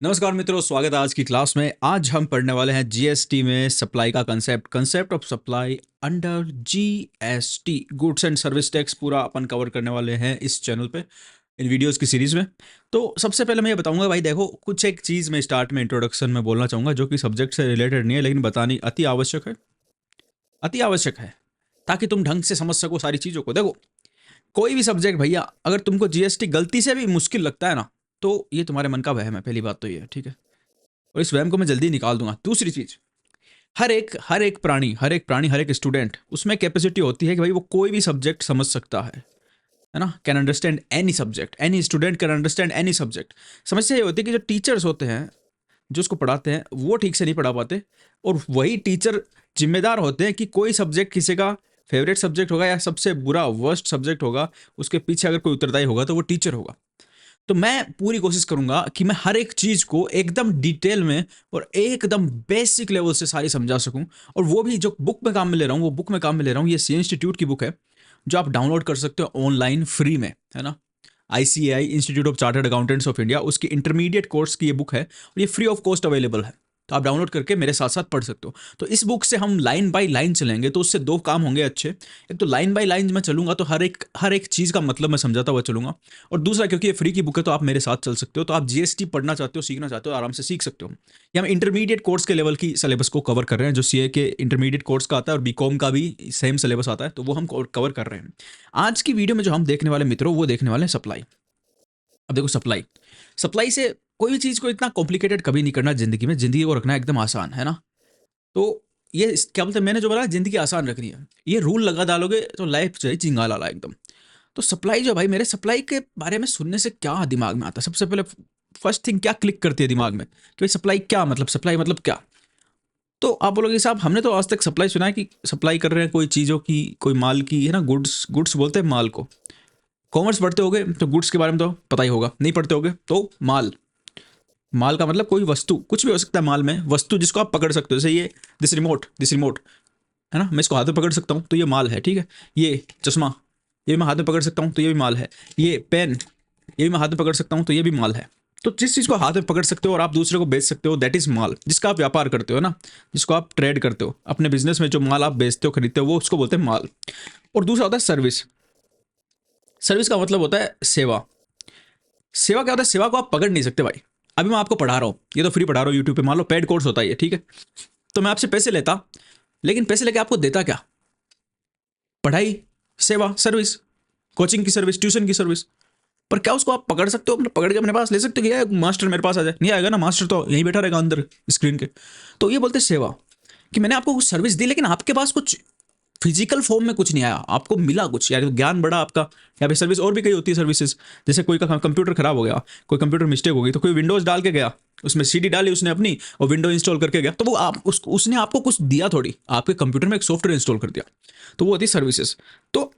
नमस्कार मित्रों, स्वागत है आज की क्लास में। आज हम पढ़ने वाले हैं जीएसटी में सप्लाई का concept of supply under GST, goods and service tax. पूरा अपन कवर करने वाले हैं इस चैनल पे, इन वीडियोस की सीरीज में। तो सबसे पहले मैं ये बताऊंगा भाई, देखो कुछ एक चीज़ मैं स्टार्ट में इंट्रोडक्शन में बोलना चाहूँगा जो कि सब्जेक्ट से रिलेटेड नहीं है, लेकिन बतानी अति आवश्यक है, अति आवश्यक है, ताकि तुम ढंग से समझ सको सारी चीज़ों को। देखो, कोई भी सब्जेक्ट भैया, अगर तुमको जीएसटी गलती से भी मुश्किल लगता है ना, तो ये तुम्हारे मन का वहम है। पहली बात तो ये है, ठीक है, और इस वहम को मैं जल्दी निकाल दूंगा। दूसरी चीज, हर एक प्राणी, हर एक स्टूडेंट, उसमें कैपेसिटी होती है कि भाई वो कोई भी सब्जेक्ट समझ सकता है ना, can understand any subject, any student can understand any subject. समस्या ये होती है कि जो टीचर्स होते हैं, जो उसको पढ़ाते हैं, वो ठीक से नहीं पढ़ा पाते, और वही टीचर जिम्मेदार होते हैं कि कोई सब्जेक्ट किसी का फेवरेट सब्जेक्ट होगा या सबसे बुरा वर्स्ट सब्जेक्ट होगा, उसके पीछे अगर कोई उत्तरदायी होगा तो वो टीचर होगा। तो मैं पूरी कोशिश करूंगा कि मैं हर एक चीज को एकदम डिटेल में और एकदम बेसिक लेवल से सारी समझा सकूं। और वो भी जो बुक में काम में ले रहा हूँ, वो बुक में काम में ले रहा हूँ, ये सी इंस्टीट्यूट की बुक है, जो आप डाउनलोड कर सकते हो ऑनलाइन फ्री में, है ना। ICAI, institute of chartered accountants of India, उसकी इंटरमीडिएट कोर्स की ये बुक है, और ये फ्री ऑफ कॉस्ट अवेलेबल है। तो आप डाउनलोड करके मेरे साथ साथ पढ़ सकते हो। तो इस बुक से हम लाइन बाय लाइन चलेंगे, तो उससे दो काम होंगे अच्छे। एक तो लाइन बाय लाइन मैं चलूंगा तो हर एक चीज़ का मतलब मैं समझाता हुआ चलूंगा। और दूसरा, क्योंकि ये फ्री की बुक है तो आप मेरे साथ चल सकते हो। तो आप जीएसटी पढ़ना चाहते हो, सीखना चाहते हो, आराम से सीख सकते हो। ये हम इंटरमीडिएट कोर्स के लेवल की सिलेबस को कवर कर रहे हैं, जो सीए के इंटरमीडिएट कोर्स का आता है, और बीकॉम का भी सेम सिलेबस आता है, तो वो हम कवर कर रहे हैं। आज की वीडियो में जो हम देखने वाले मित्रों, वो देखने वाले हैं सप्लाई। अब देखो, सप्लाई सप्लाई से कोई भी चीज़ को इतना कॉम्प्लिकेटेड कभी नहीं करना जिंदगी में, जिंदगी को रखना एकदम आसान, है ना। तो ये क्या बोलते हैं, मैंने जो बोला जिंदगी आसान रखनी है, ये रूल लगा डालोगे तो लाइफ जो है चिंगाला ला एकदम। तो सप्लाई जो भाई, मेरे सप्लाई के बारे में सुनने से क्या दिमाग में आता है, सबसे पहले फर्स्ट थिंग क्या क्लिक करती है दिमाग में कि भाई सप्लाई क्या मतलब, सप्लाई मतलब क्या। तो आप बोलोगे साहब, हमने तो आज तक सप्लाई सुना है कि सप्लाई कर रहे हैं कोई चीज़ों की, कोई माल की, है ना। गुड्स गुड्स बोलते हैं माल को। कॉमर्स पढ़ते होगे तो गुड्स के बारे में तो पता ही होगा, नहीं पढ़ते होगे तो माल। माल का मतलब कोई वस्तु, कुछ भी हो सकता है माल में, वस्तु जिसको आप पकड़ सकते हो। जैसे ये दिस रिमोट है ना, मैं इसको हाथ में पकड़ सकता हूँ तो ये माल है, ठीक है। ये चश्मा, ये भी मैं हाथ में पकड़ सकता हूँ तो ये भी माल है। ये पेन, ये भी मैं हाथ में पकड़ सकता हूँ तो ये भी माल है। तो जिस चीज़ को हाथ में पकड़ सकते हो और आप दूसरे को बेच सकते हो, दैट इज़ माल। जिसका आप व्यापार करते हो ना, जिसको आप ट्रेड करते हो अपने बिजनेस में, जो माल आप बेचते हो, खरीदते हो, वो उसको बोलते हैं माल। और दूसरा होता है सर्विस। सर्विस का मतलब होता है सेवा। सेवा क्या होता है, सेवा को आप पकड़ नहीं सकते भाई। अभी मैं आपको पढ़ा रहा हूँ, ये तो फ्री पढ़ा रहा हूँ यूट्यूब पे, मान लो पेड कोर्स होता है ये, ठीक है। तो मैं आपसे पैसे लेता, लेकिन पैसे लेके आपको देता क्या? पढ़ाई, सेवा, सर्विस, कोचिंग की सर्विस, ट्यूशन की सर्विस। पर क्या उसको आप पकड़ सकते हो, मतलब पकड़ के अपने पास ले सकते हो कि यार मास्टर मेरे पास आ जाए? नहीं आएगा ना, मास्टर तो यहीं बैठा रहेगा अंदर स्क्रीन के। तो ये बोलते हैं सेवा, कि मैंने आपको कुछ सर्विस दी, लेकिन आपके पास कुछ फिजिकल फॉर्म में कुछ नहीं आया, आपको मिला कुछ, यार ज्ञान बढ़ा आपका। या फिर सर्विस और भी कई होती है सर्विसेज। जैसे कोई का कंप्यूटर खराब हो गया, कोई कंप्यूटर मिस्टेक हो गई, तो कोई विंडोज डाल के गया, उसमें सीडी डाली उसने अपनी और विंडो इंस्टॉल करके गया, तो वो आप उसने आपको कुछ दिया थोड़ी, आपके कंप्यूटर में एक सॉफ्टवेयर इंस्टॉल कर दिया। तो वो होती है सर्विसेज। तो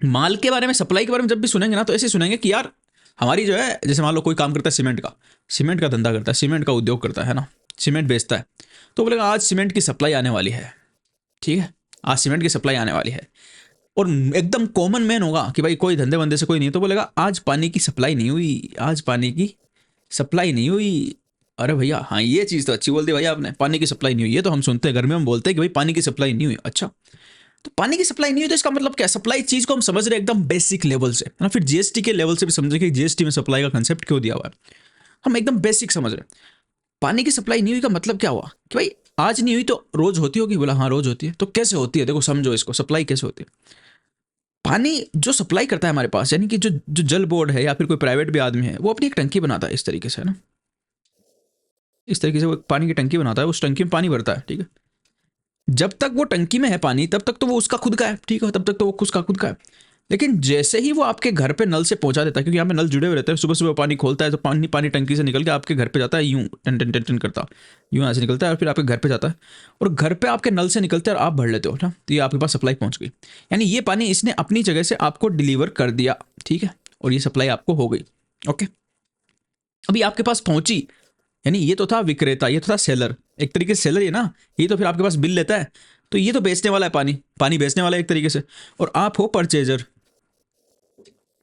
माल के बारे में, सप्लाई के बारे में जब भी सुनेंगे ना, तो ऐसे सुनेंगे कि यार हमारी जो है, जैसे मान लो कोई काम करता है सीमेंट का धंधा करता है, सीमेंट का उद्योग करता है ना, सीमेंट बेचता है। तो बोलेगा आज सीमेंट की सप्लाई आने वाली है, ठीक है, आज सीमेंट की सप्लाई आने वाली है। और एकदम कॉमन मैन होगा कि भाई कोई धंधे वंदे से कोई नहीं है, तो बोलेगा आज पानी की सप्लाई नहीं हुई, आज पानी की सप्लाई नहीं हुई। अरे भैया, हाँ ये चीज़ तो अच्छी बोल दी भाई आपने, पानी की सप्लाई नहीं हुई। ये तो हम सुनते हैं घर में, हम बोलते हैं कि भाई पानी की सप्लाई नहीं हुई। अच्छा, तो पानी की सप्लाई नहीं हुई तो इसका मतलब क्या? सप्लाई चीज़ को हम समझ रहे हैं एकदम बेसिक लेवल से, है ना। फिर जीएसटी के लेवल से भी समझे कि जीएसटी में सप्लाई का कंसेप्ट क्यों दिया हुआ है, हम एकदम बेसिक समझ रहे हैं। पानी की सप्लाई नहीं हुई का मतलब क्या हुआ कि भाई आज नहीं हुई तो रोज होती होगी? बोला हाँ रोज होती है। तो कैसे होती है, देखो समझो इसको, सप्लाई कैसे होती है। पानी जो सप्लाई करता है हमारे पास, यानी कि जो जो जल बोर्ड है या फिर कोई प्राइवेट भी आदमी है, वो अपनी एक टंकी बनाता है इस तरीके से, है ना। इस तरीके से वो एक पानी की टंकी बनाता है, उस टंकी में पानी भरता है, ठीक है। जब तक वो टंकी में है पानी, तब तक तो वो उसका खुद का है, ठीक है, तब तक तो वो उसका खुद का है। लेकिन जैसे ही वो आपके घर पे नल से पहुंचा देता है, क्योंकि यहाँ पे नल जुड़े हुए रहते हैं, सुबह सुबह पानी खोलता है तो पानी पानी टंकी से निकल के आपके घर पे जाता है, यूं टन टन टन टन करता, यूं यहाँ से निकलता है और फिर आपके घर पे जाता है। और घर पे आपके नल से निकलते हैं और आप भर लेते हो ना, तो ये आपके पास सप्लाई पहुंच गई। यानी ये पानी इसने अपनी जगह से आपको डिलीवर कर दिया, ठीक है, और ये सप्लाई आपको हो गई। ओके, अभी आपके पास पहुंची, यानी ये तो था विक्रेता, ये तो था सेलर, एक तरीके से सेलर ही है ना। ये तो फिर आपके पास बिल लेता है, तो ये तो बेचने वाला है, पानी पानी बेचने वाला है एक तरीके से। और आप हो परचेजर,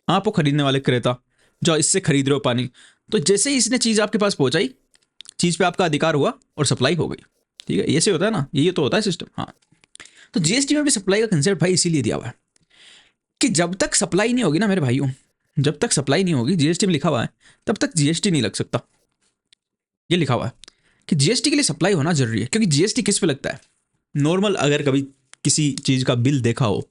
आप हो खरीदने वाले, क्रेता, जो इससे खरीद रहे हो पानी। तो जैसे ही इसने चीज़ आपके पास पहुंचाई, चीज़ पे आपका अधिकार हुआ और सप्लाई हो गई। ठीक है, ऐसे होता है ना, ये तो होता है सिस्टम। हाँ, तो जीएसटी में भी सप्लाई का कंसेप्ट भाई इसीलिए दिया हुआ है कि जब तक सप्लाई नहीं होगी ना मेरे भाइयों, जब तक सप्लाई नहीं होगी, जीएसटी में लिखा हुआ है, तब तक जीएसटी नहीं लग सकता। ये लिखा हुआ है कि जीएसटी के लिए सप्लाई होना जरूरी है, क्योंकि जीएसटी किस पे लगता है? नॉर्मल, अगर कभी किसी चीज़ का बिल देखा हो,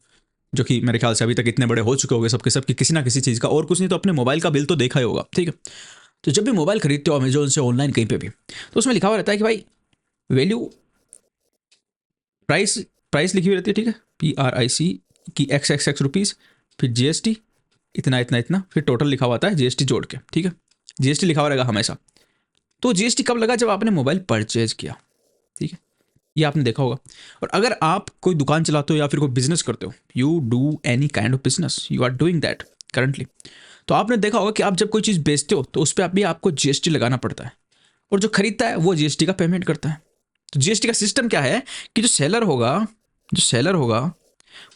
जो कि मेरे ख्याल से अभी तक इतने बड़े हो चुके होंगे सबके सब कि किसी ना किसी चीज़ का, और कुछ नहीं तो अपने मोबाइल का बिल तो देखा ही होगा। ठीक है, तो जब भी मोबाइल खरीदते हो अमेजोन से, ऑनलाइन कहीं पे भी, तो उसमें लिखा हुआ रहता है कि भाई वैल्यू, प्राइस, प्राइस लिखी हुई रहती है। ठीक है, PRIC की XXX रुपीज़, फिर जीएसटी इतना इतना इतना, फिर टोटल लिखा हुआ आता है जीएसटी जोड़ के। ठीक है, जीएसटी लिखा हुआ रहेगा हमेशा। तो जीएसटी कब लगा? जब आपने मोबाइल परचेज किया। ठीक है, ये आपने देखा होगा। और अगर आप कोई दुकान चलाते हो या फिर कोई बिजनेस करते हो, you do any kind of business, you are doing that currently, तो आपने देखा होगा कि आप जब कोई चीज़ बेचते हो तो उस पर भी आपको जीएसटी लगाना पड़ता है, और जो खरीदता है वो जीएसटी का पेमेंट करता है। तो जीएसटी का सिस्टम क्या है कि जो सेलर होगा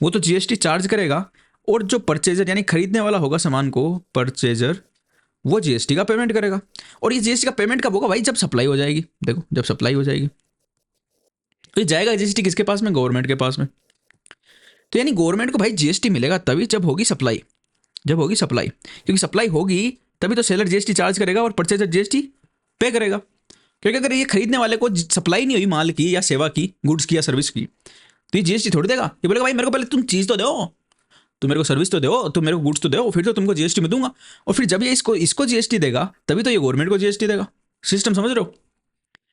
वो तो जीएसटी चार्ज करेगा, और जो परचेजर यानी खरीदने वाला होगा सामान को, परचेजर, वो जीएसटी का पेमेंट करेगा। और ये जीएसटी का पेमेंट कब होगा भाई? जब सप्लाई हो जाएगी। देखो, जब सप्लाई हो जाएगी तो ये जाएगा जीएसटी किसके पास में? गवर्नमेंट के पास में। तो यानी गवर्नमेंट को भाई जीएसटी मिलेगा तभी जब होगी सप्लाई, जब होगी सप्लाई, क्योंकि सप्लाई होगी तभी तो सेलर जीएसटी चार्ज करेगा और परचेजर जीएसटी पे करेगा। क्योंकि अगर ये खरीदने वाले को सप्लाई नहीं हुई माल की या सेवा की, गुड्स की या सर्विस की, तो ये जीएसटी थोड़ी देगा। ये बोलेगा भाई मेरे को पहले तुम चीज़ तो दो, तुम मेरे को सर्विस तो दो, तुम मेरे को गुड्स तो दो, फिर तो तुमको जीएसटी में दूंगा। और फिर जब ये इसको इसको जीएसटी देगा तभी तो ये गवर्नमेंट को जीएसटी देगा। सिस्टम समझ रहे हो?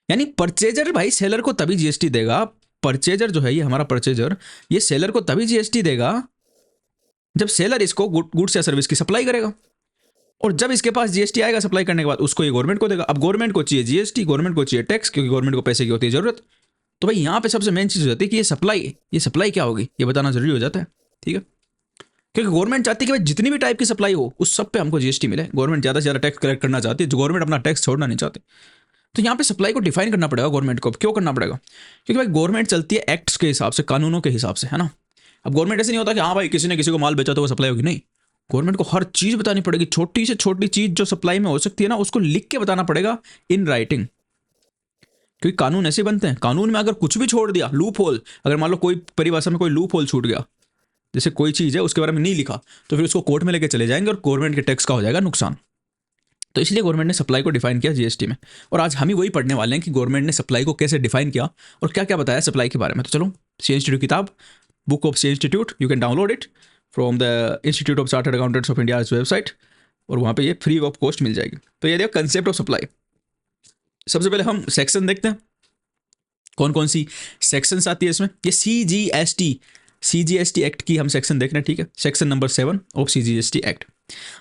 यानी परचेजर भाई सेलर को तभी जीएसटी देगा, परचेजर जो है ये हमारा परचेजर, ये सेलर को तभी जीएसटी देगा जब सेलर इसको गुड्स या सर्विस की सप्लाई करेगा। और जब इसके पास जीएसटी आएगा सप्लाई करने के बाद, उसको ये गवर्नमेंट को देगा। अब गवर्नमेंट को चाहिए जीएसटी, गवर्नमेंट को चाहिए टैक्स, क्योंकि गवर्नमेंट को पैसे की होती है जरूरत। तो भाई यहाँ पे सबसे मेन चीज़ हो जाती है कि ये सप्लाई क्या होगी, ये बताना जरूरी हो जाता है। ठीक है, क्योंकि गवर्नमेंट चाहती है कि भाई जितनी भी टाइप की सप्लाई हो उस सब पे हमको जीएसटी मिले। गवर्नमेंट ज़्यादा से ज़्यादा टैक्स कलेक्ट करना चाहती है, जो गवर्नमेंट अपना टैक्स छोड़ना नहीं चाहती। तो यहाँ पे सप्लाई को डिफाइन करना पड़ेगा गवर्नमेंट को। क्यों करना पड़ेगा? क्योंकि भाई गवर्नमेंट चलती है एक्ट्स के हिसाब से, कानूनों के हिसाब से, है ना। अब गवर्नमेंट ऐसे नहीं होता कि हाँ भाई किसी ने किसी को माल बेचा तो वो सप्लाई होगी, नहीं। गवर्नमेंट को हर चीज़ बतानी पड़ेगी, छोटी से छोटी चीज़ जो सप्लाई में हो सकती है ना, उसको लिख के बताना पड़ेगा इन राइटिंग। क्योंकि कानून ऐसे बनते हैं, कानून में अगर कुछ भी छोड़ दिया, लूप होल, अगर मान लो कोई परिभाषा में कोई लूप होल छूट गया, जैसे कोई चीज़ है उसके बारे में नहीं लिखा, तो फिर उसको कोर्ट में लेके चले जाएंगे और गवर्नमेंट के टैक्स का हो जाएगा नुकसान। तो इसलिए गवर्नमेंट ने सप्लाई को डिफाइन किया जीएसटी में। और आज हम ही वही पढ़ने वाले हैं कि गवर्नमेंट ने सप्लाई को कैसे डिफाइन किया और क्या क्या बताया सप्लाई के बारे में। तो चलो, सी इंस्टीट्यूट किताब, book of C institute, you can download it from the institute of chartered accountants of India website, और वहाँ पे ये फ्री ऑफ कॉस्ट मिल जाएगी। तो ये देखो कंसेप्ट ऑफ सप्लाई। सबसे पहले हम सेक्शन देखते हैं, कौन कौन सी सेक्शंस आती है इसमें। ये सीजीएसटी एक्ट की हम सेक्शन देख रहे हैं। ठीक है, section number 7 of CGST act.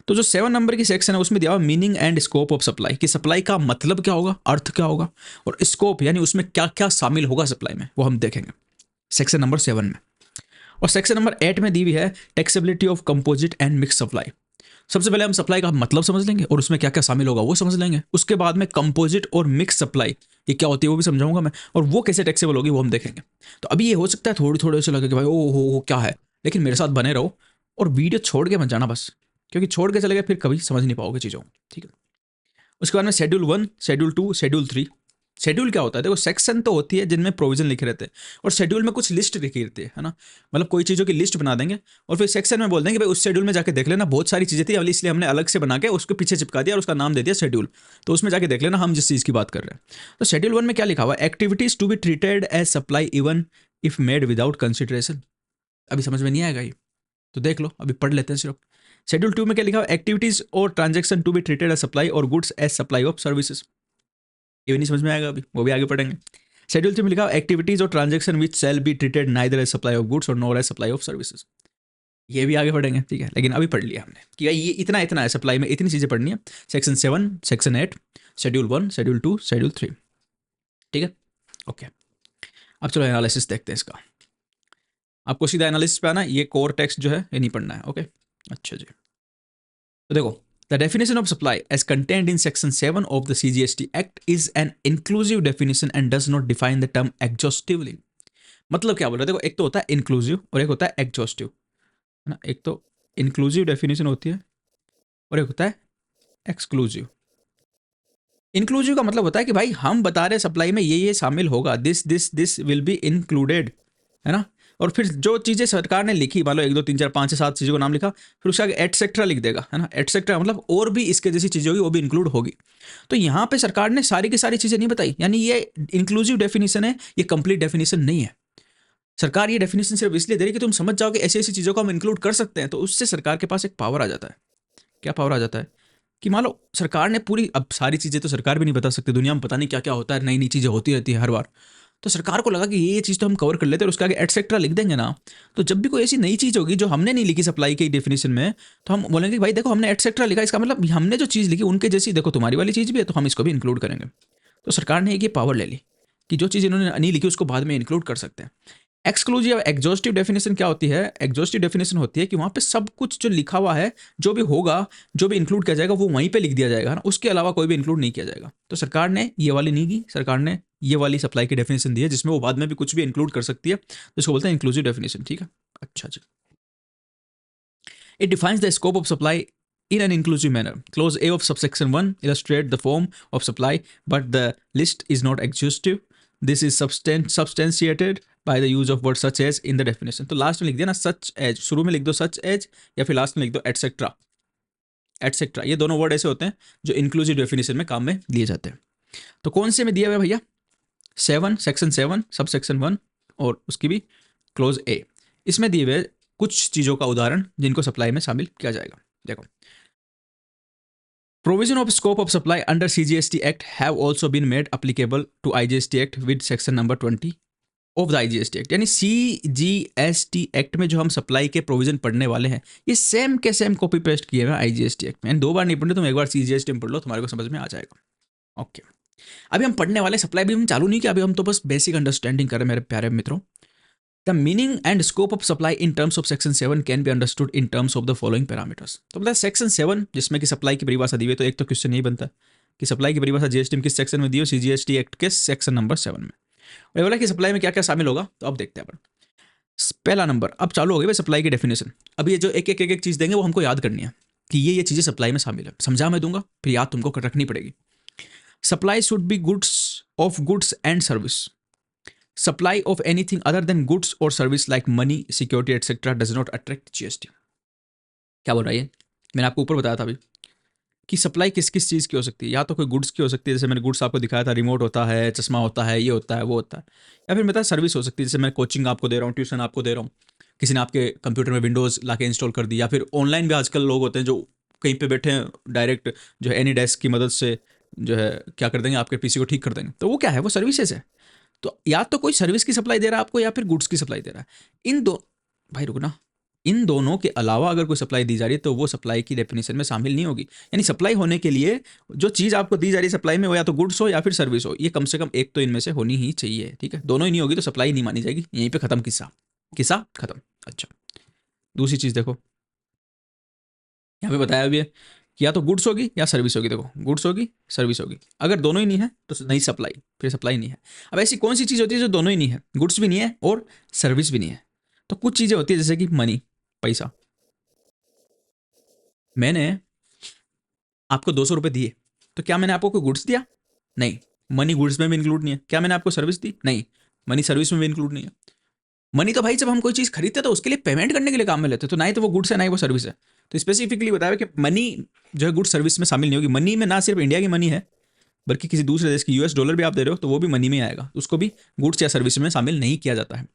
तो जो 7 नंबर की सेक्शन है उसमें दिया हुआ meaning and scope of supply, कि सप्लाई का मतलब क्या होगा, अर्थ क्या होगा, और स्कोप यानी उसमें क्या क्या शामिल होगा सप्लाई में, वो हम देखेंगे सेक्शन नंबर 7 में। और सेक्शन नंबर 8 में दी हुई है taxability of composite and mix supply. सबसे पहले हम सप्लाई का मतलब समझ लेंगे और उसमें क्या क्या शामिल होगा वो समझ लेंगे। उसके बाद में कंपोजिट और मिक्स सप्लाई ये क्या होती है वो भी समझाऊंगा मैं, और वो कैसे टैक्सेबल होगी वो हम देखेंगे। तो अभी ये हो सकता है थोड़ी थोड़ी से लगे कि भाई ओ हो क्या है, लेकिन मेरे साथ बने रहो और वीडियो छोड़ के मत जाना बस, क्योंकि छोड़ के चले गए फिर कभी समझ नहीं पाओगे चीज़ों को। ठीक है, उसके बाद में शेड्यूल 1, शेड्यूल 2, शेड्यूल 3। शेड्यूल क्या होता है? देखो, सेक्शन तो होती है जिनमें प्रोविजन लिखे रहते हैं, और शेड्यूल में कुछ लिस्ट लिखी रहती है ना, मतलब कोई चीज़ों की लिस्ट बना देंगे और फिर सेक्शन में बोल देंगे भाई उस शेड्यूल में जाके देख लेना, बहुत सारी चीज़ें थी इसलिए हमने अलग से बना के उसको पीछे चिपका दिया और उसका नाम दे दिया शेड्यूल। तो उसमें जाके देख लेना हम जिस चीज़ की बात कर रहे हैं। तो शेड्यूल 1 में क्या लिखा हुआ है? Activities to be treated as supply even if made without consideration. अभी समझ में नहीं आएगा ये, तो देख लो, अभी पढ़ लेते हैं सिर्फ। शेड्यूल 2 में क्या लिखा हुआ है? Activities or transaction to be treated as supply or goods as supply of services. ये भी नहीं समझ में आएगा अभी, वो भी आगे पढ़ेंगे। शेड्यूल 3 में लिखा activities or transaction which shall be treated neither as supply of goods or nor as supply of services. ये भी आगे पढ़ेंगे। ठीक है, लेकिन अभी पढ़ लिया हमने कि ये इतना इतना है, सप्लाई में इतनी चीज़ें पढ़नी है। Section 7, section 8, schedule 1, schedule 2, schedule 3। ठीक है, ओके। अब चलो एनालिसिस देखते हैं इसका। आपको सीधा एनालिसिस पे आना, ये कोर टेक्स्ट जो है ये नहीं पढ़ना है। ओके, अच्छा जी। तो देखो, the definition of supply as contained in section 7 of the CGST Act is an inclusive definition and does not define the term exhaustively। मतलब क्या बोल रहे हैं? देखो, एक तो होता है इंक्लूसिव और एक होता है एग्जॉस्टिव, है ना। एक तो इंक्लूसिव डेफिनेशन होती है और एक होता है एक्सक्लूसिव। इंक्लूसिव का मतलब होता है कि भाई हम बता रहे सप्लाई में ये शामिल होगा, दिस विल बी इंक्लूडेड, है ना। और फिर जो चीज़ें सरकार ने लिखी, मान लो 1 2 3 4 5 से 7 चीज़ों का नाम लिखा, फिर उसके आगे एटसेट्रा लिख देगा, है ना। एटसेट्रा मतलब और भी इसके जैसी चीज़ें होगी, वो भी इंक्लूड होगी। तो यहाँ पे सरकार ने सारी की सारी चीज़ें नहीं बताई, यानी ये इंक्लूसिव डेफिनेशन है, ये कंप्लीट डेफिनेशन नहीं है। सरकार ये डेफिनेशन सिर्फ इसलिए दे रही है कि तुम समझ जाओ कि ऐसी ऐसी चीज़ों को हम इंक्लूड कर सकते हैं। तो उससे सरकार के पास एक पावर आ जाता है। क्या पावर आ जाता है कि मान लो सरकार ने पूरी, अब सारी चीज़ें तो सरकार भी नहीं बता सकती, दुनिया में पता नहीं क्या क्या होता है, नई नई चीज़ें होती रहती है हर बार। तो सरकार को लगा कि ये चीज़ तो हम कवर कर लेते हैं, और उसके आगे एटसेट्रा लिख देंगे ना, तो जब भी कोई ऐसी नई चीज़ होगी जो हमने नहीं लिखी सप्लाई की डेफिनेशन में, तो हम बोलेंगे कि भाई देखो हमने एटसेट्रा लिखा, इसका मतलब हमने जो चीज़ लिखी उनके जैसी देखो तुम्हारी वाली चीज़ भी है, तो हम इसको भी इंक्लूड करेंगे। तो सरकार ने एक ये पावर ले ली कि जो चीज़ इन्होंने नहीं लिखी उसको बाद में इंक्लूड कर सकते हैं। एक्सक्लूसिव एग्जॉस्टिव डेफिनेशन क्या होती है? एग्जॉस्टिव डेफिनेशन होती है कि वहाँ पे सब कुछ जो लिखा हुआ है, जो भी होगा, जो भी इंक्लूड किया जाएगा, वो वहीं पे लिख दिया जाएगा ना, उसके अलावा कोई भी इंक्लूड नहीं किया जाएगा। तो सरकार ने ये वाली नहीं की, सरकार ने ये वाली सप्लाई की डेफिनेशन दी है जिसमें वो बाद में भी कुछ भी इंक्लूड कर सकती है, जिसको बोलते हैं इंक्लूसिव डेफिनेशन। ठीक है, अच्छा जी। It defines the scope of supply in an inclusive manner. Clause A of subsection 1 illustrate the form of supply, but the list is not exhaustive. This is substantiated by the use of words such as in the definition. तो last में लिख दिया ना such as, शुरू में लिख दो such as या फिर लास्ट में लिख दो एटसेट्रा। एटसेट्रा ये दोनों वर्ड ऐसे होते हैं जो इंक्लूसिव डेफिनेशन में काम में लिए जाते हैं। तो कौन से में दिया हुआ है भैया? 7 सेक्शन 7 सब सेक्शन 1 और उसकी भी क्लोज ए, इसमें दिए हुए कुछ चीज़ों का उदाहरण जिनको सप्लाई में शामिल किया जाएगा। देखो, provision of scope of supply under CGST Act have also been made applicable to IGST Act with section number 20 of the IGST Act। यानी CGST Act में जो हम सप्लाई के प्रोविजन पढ़ने वाले हैं, ये सेम के सेम कॉपी पेस्ट किए हुए हैं IGST Act में। दो बार नहीं पढ़ने, तुम एक बार CGST में पढ़ लो, तुम्हारे को समझ में आ जाएगा। ओके, अभी हम पढ़ने वाले सप्लाई भी हम चालू नहीं किया, अभी हम तो बस बेसिक अंडरस्टैंडिंग कर रहे हैं मेरे प्यारे मित्रों। The meaning and scope of supply in terms of section 7 can be understood in terms of the following parameters। तो मतलब सेक्शन 7 जिसमें कि सप्लाई की परिभाषा दी हुई है, तो एक तो क्वेश्चन यही बनता है कि सप्लाई की परिभाषा जीएसटी में किस सेक्शन में दी हो? सीजीएसटी एक्ट के सेक्शन नंबर 7 में। और ये बोला कि सप्लाई में क्या क्या शामिल होगा, तो अब देखते हैं अपन। पहला नंबर, अब चालू हो गई भाई सप्लाई की डेफिनेशन। अब ये जो एक एक चीज़ देंगे वो हमको याद करनी है कि ये चीज़ें सप्लाई में शामिल है। समझा मैं दूंगा, फिर याद तुमको रखनी पड़ेगी। Supply should B goods of goods and service. Supply of anything other than goods or service like money, security, etc. does not attract GST। क्या बोल रहा है ये? मैंने आपको ऊपर बताया था अभी कि सप्लाई किस किस चीज़ की हो सकती है। या तो कोई गुड्स की हो सकती है, जैसे मैंने गुड्स आपको दिखाया था, रिमोट होता है, चश्मा होता है, ये होता है, वो होता है। या फिर मतलब सर्विस हो सकती है, जैसे मैं कोचिंग आपको दे रहा हूँ, ट्यूशन आपको दे रहा हूँ, किसी ने आपके कंप्यूटर में विंडोज़ ला के इंस्टॉल कर दी। या फिर ऑनलाइन भी आजकल लोग होते हैं जो कहीं पे बैठे हैं, डायरेक्ट जो है एनी डेस्क की मदद से जो है क्या कर देंगे, आपके पीसी को ठीक कर देंगे। तो वो क्या है? वो सर्विसेज है। तो या तो कोई सर्विस की सप्लाई दे रहा है आपको, या फिर गुड्स की सप्लाई दे रहा है। इन दो, भाई रुकना, इन दोनों के अलावा अगर कोई सप्लाई दी जा रही है तो वो सप्लाई की डेफिनेशन में शामिल नहीं होगी। यानी सप्लाई होने के लिए जो चीज़ आपको दी जा रही है सप्लाई में, वो या तो गुड्स हो या फिर सर्विस हो, ये कम से कम एक तो इनमें से होनी ही चाहिए। ठीक है, दोनों ही नहीं होगी तो सप्लाई नहीं मानी जाएगी। यहीं पे खत्म किस्सा, किस्सा खत्म। अच्छा, दूसरी चीज़ देखो, यहाँ पे बताया भी है कि या तो गुड्स होगी या सर्विस होगी। देखो, गुड्स होगी, सर्विस होगी। अगर दोनों ही नहीं है तो नहीं सप्लाई, फिर सप्लाई नहीं है। अब ऐसी कौन सी चीज़ होती है जो दोनों ही नहीं है, गुड्स भी नहीं है और सर्विस भी नहीं है? तो कुछ चीज़ें होती है जैसे कि मनी, पैसा। मैंने आपको 200 रुपये दिए, तो क्या मैंने आपको कोई गुड्स दिया? नहीं, मनी गुड्स में भी इंक्लूड नहीं है। क्या मैंने आपको सर्विस दी? नहीं, मनी सर्विस में भी इंक्लूड नहीं है। मनी तो भाई जब हम कोई चीज़ खरीदते हैं तो उसके लिए पेमेंट करने के लिए काम में लेते हैं, तो ना ही तो वो गुड्स है ना ही वो सर्विस है। तो स्पेसिफिकली बताया कि मनी जो है गुड्स सर्विस में शामिल नहीं होगी। मनी में ना सिर्फ इंडिया की मनी है, बल्कि किसी दूसरे देश की यूएस डॉलर भी आप दे रहे हो तो वो भी मनी में आएगा, उसको भी गुड्स या सर्विस में शामिल नहीं किया जाता है।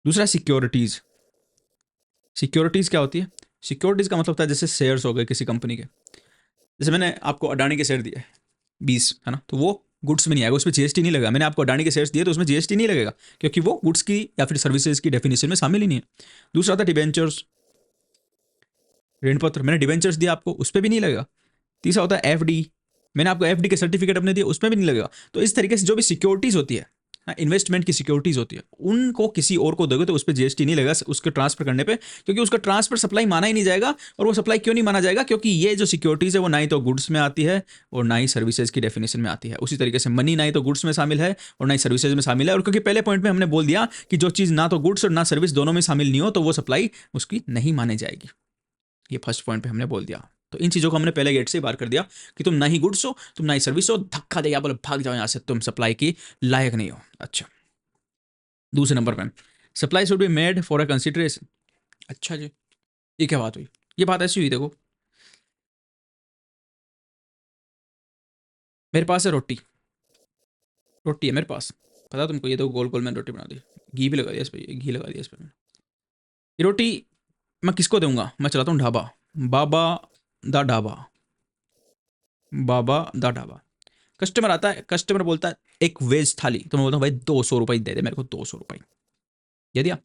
दूसरा, सिक्योरिटीज़। सिक्योरिटीज़ क्या होती है? सिक्योरिटीज़ का मतलब होता है जैसे शेयर्स हो गए किसी कंपनी के। जैसे मैंने आपको अडानी के शेयर दिए 20, है ना, तो वो गुड्स में नहीं आएगा, उसमें जीएसटी नहीं लगेगा। मैंने आपको अडानी के शेयर्स दिए तो उसमें जीएसटी नहीं लगेगा, क्योंकि वो गुड्स की या फिर सर्विसेज की डेफिनेशन में शामिल ही नहीं है। दूसरा था डिबेंचर्स, ऋण पत्र। मैंने डिबेंचर्स दिया आपको, उस पर भी नहीं लगेगा। तीसरा होता है एफडी, मैंने आपको एफडी के सर्टिफिकेट अपने दिए, उसमें भी नहीं लगेगा। तो इस तरीके से जो भी सिक्योरिटीज़ होती है, इन्वेस्टमेंट की सिक्योरिटीज़ होती है, उनको किसी और को दोगे तो उस पर जीएसटी नहीं लगेगा उसके ट्रांसफर करने पे, क्योंकि उसका ट्रांसफर सप्लाई माना ही नहीं जाएगा। और वो सप्लाई क्यों नहीं माना जाएगा? क्योंकि ये जो सिक्योरिटीज़ है वो ना ही तो गुड्स में आती है और ना ही सर्विसेज की डेफिनेशन में आती है। उसी तरीके से मनी ना ही तो गुड्स में शामिल है और ना ही सर्विसेज में शामिल है। और क्योंकि पहले पॉइंट में हमने बोल दिया कि जो चीज़ ना तो गुड्स और ना सर्विस दोनों में शामिल नहीं हो तो वो सप्लाई उसकी नहीं मानी जाएगी। ये फर्स्ट पॉइंट पे हमने बोल दिया। तो इन चीज़ों को हमने पहले गेट से ही बाहर कर दिया कि तुम ना ही गुड्स हो, तुम ना ही सर्विस हो, धक्का देगा बोले भाग जाओ यहाँ से, तुम सप्लाई की लायक नहीं हो। अच्छा, दूसरे नंबर पे supply should B made for a consideration. अच्छा जी, ये क्या बात हुई? ये बात ऐसी हुई, देखो मेरे पास है रोटी, रोटी है मेरे पास, पता तुमको, ये तो गोल गोल मैंने रोटी बना दी, घी भी लगा दिया इस पर, घी लगा दिया इस पर। ये रोटी मैं किसको दूंगा? मैं चलाता हूँ ढाबा, बाबा दा ढाबा, बाबा दा ढाबा। कस्टमर आता है, कस्टमर बोलता है एक वेज थाली, तो मैं बोलता हूँ भाई 200 रुपये दे दे मेरे को, 200 रुपये दे दिया।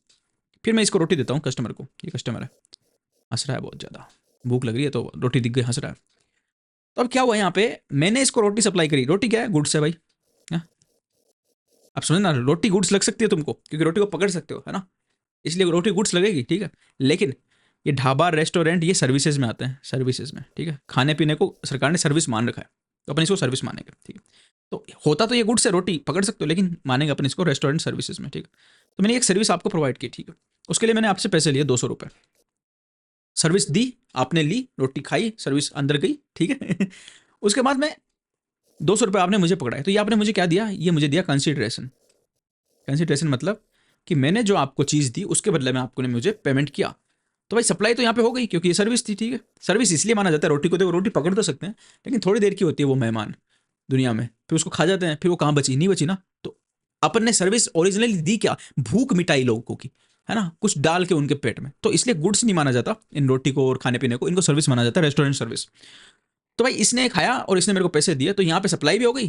फिर मैं इसको रोटी देता हूँ कस्टमर को, ये कस्टमर है, हंस रहा है बहुत ज़्यादा, भूख लग रही है तो रोटी दिख गई, हंस रहा है। तो अब क्या हुआ यहाँ पे, मैंने इसको रोटी सप्लाई करी, रोटी क्या है? गुड्स है भाई। हाँ? अब समझ ना, रोटी गुड्स लग सकती है तुमको, क्योंकि रोटी को पकड़ सकते हो, है ना, इसलिए रोटी गुड्स लगेगी, ठीक है। लेकिन ये ढाबा रेस्टोरेंट ये सर्विसेज में आते हैं, सर्विसेज में, ठीक है। खाने पीने को सरकार ने सर्विस मान रखा है, तो अपन इसको सर्विस मानेंगे, ठीक है। तो होता तो ये गुड्स है, रोटी पकड़ सकते हो, लेकिन मानेंगे अपन इसको रेस्टोरेंट सर्विसेज में, ठीक है। तो मैंने एक सर्विस आपको प्रोवाइड की, ठीक है, उसके लिए मैंने आपसे पैसे लिए 200 रुपये, सर्विस दी, आपने ली, रोटी खाई, सर्विस अंदर गई, ठीक है। उसके बाद में 200 रुपये आपने मुझे पकड़ाए, तो ये आपने मुझे क्या दिया? ये मुझे दिया कंसिडरेशन। कंसिडरेशन मतलब कि मैंने जो आपको चीज़ दी उसके बदले में आपको ने मुझे पेमेंट किया। तो भाई सप्लाई तो यहाँ पे हो गई, क्योंकि ये सर्विस थी, ठीक है। सर्विस इसलिए माना जाता है, रोटी को देखो, रोटी पकड़ तो सकते हैं, लेकिन थोड़ी देर की होती है वो मेहमान दुनिया में, फिर उसको खा जाते हैं, फिर वो कहाँ बची? नहीं बची ना। तो अपन ने सर्विस ओरिजिनली दी क्या? भूख मिटाई लोगों की, है ना, कुछ डाल के उनके पेट में। तो इसलिए गुड्स नहीं माना जाता इन रोटी को और खाने पीने को, इनको सर्विस माना जाता है, रेस्टोरेंट सर्विस। तो भाई इसने खाया और इसने मेरे को पैसे दिए, तो यहाँ पे सप्लाई भी हो गई,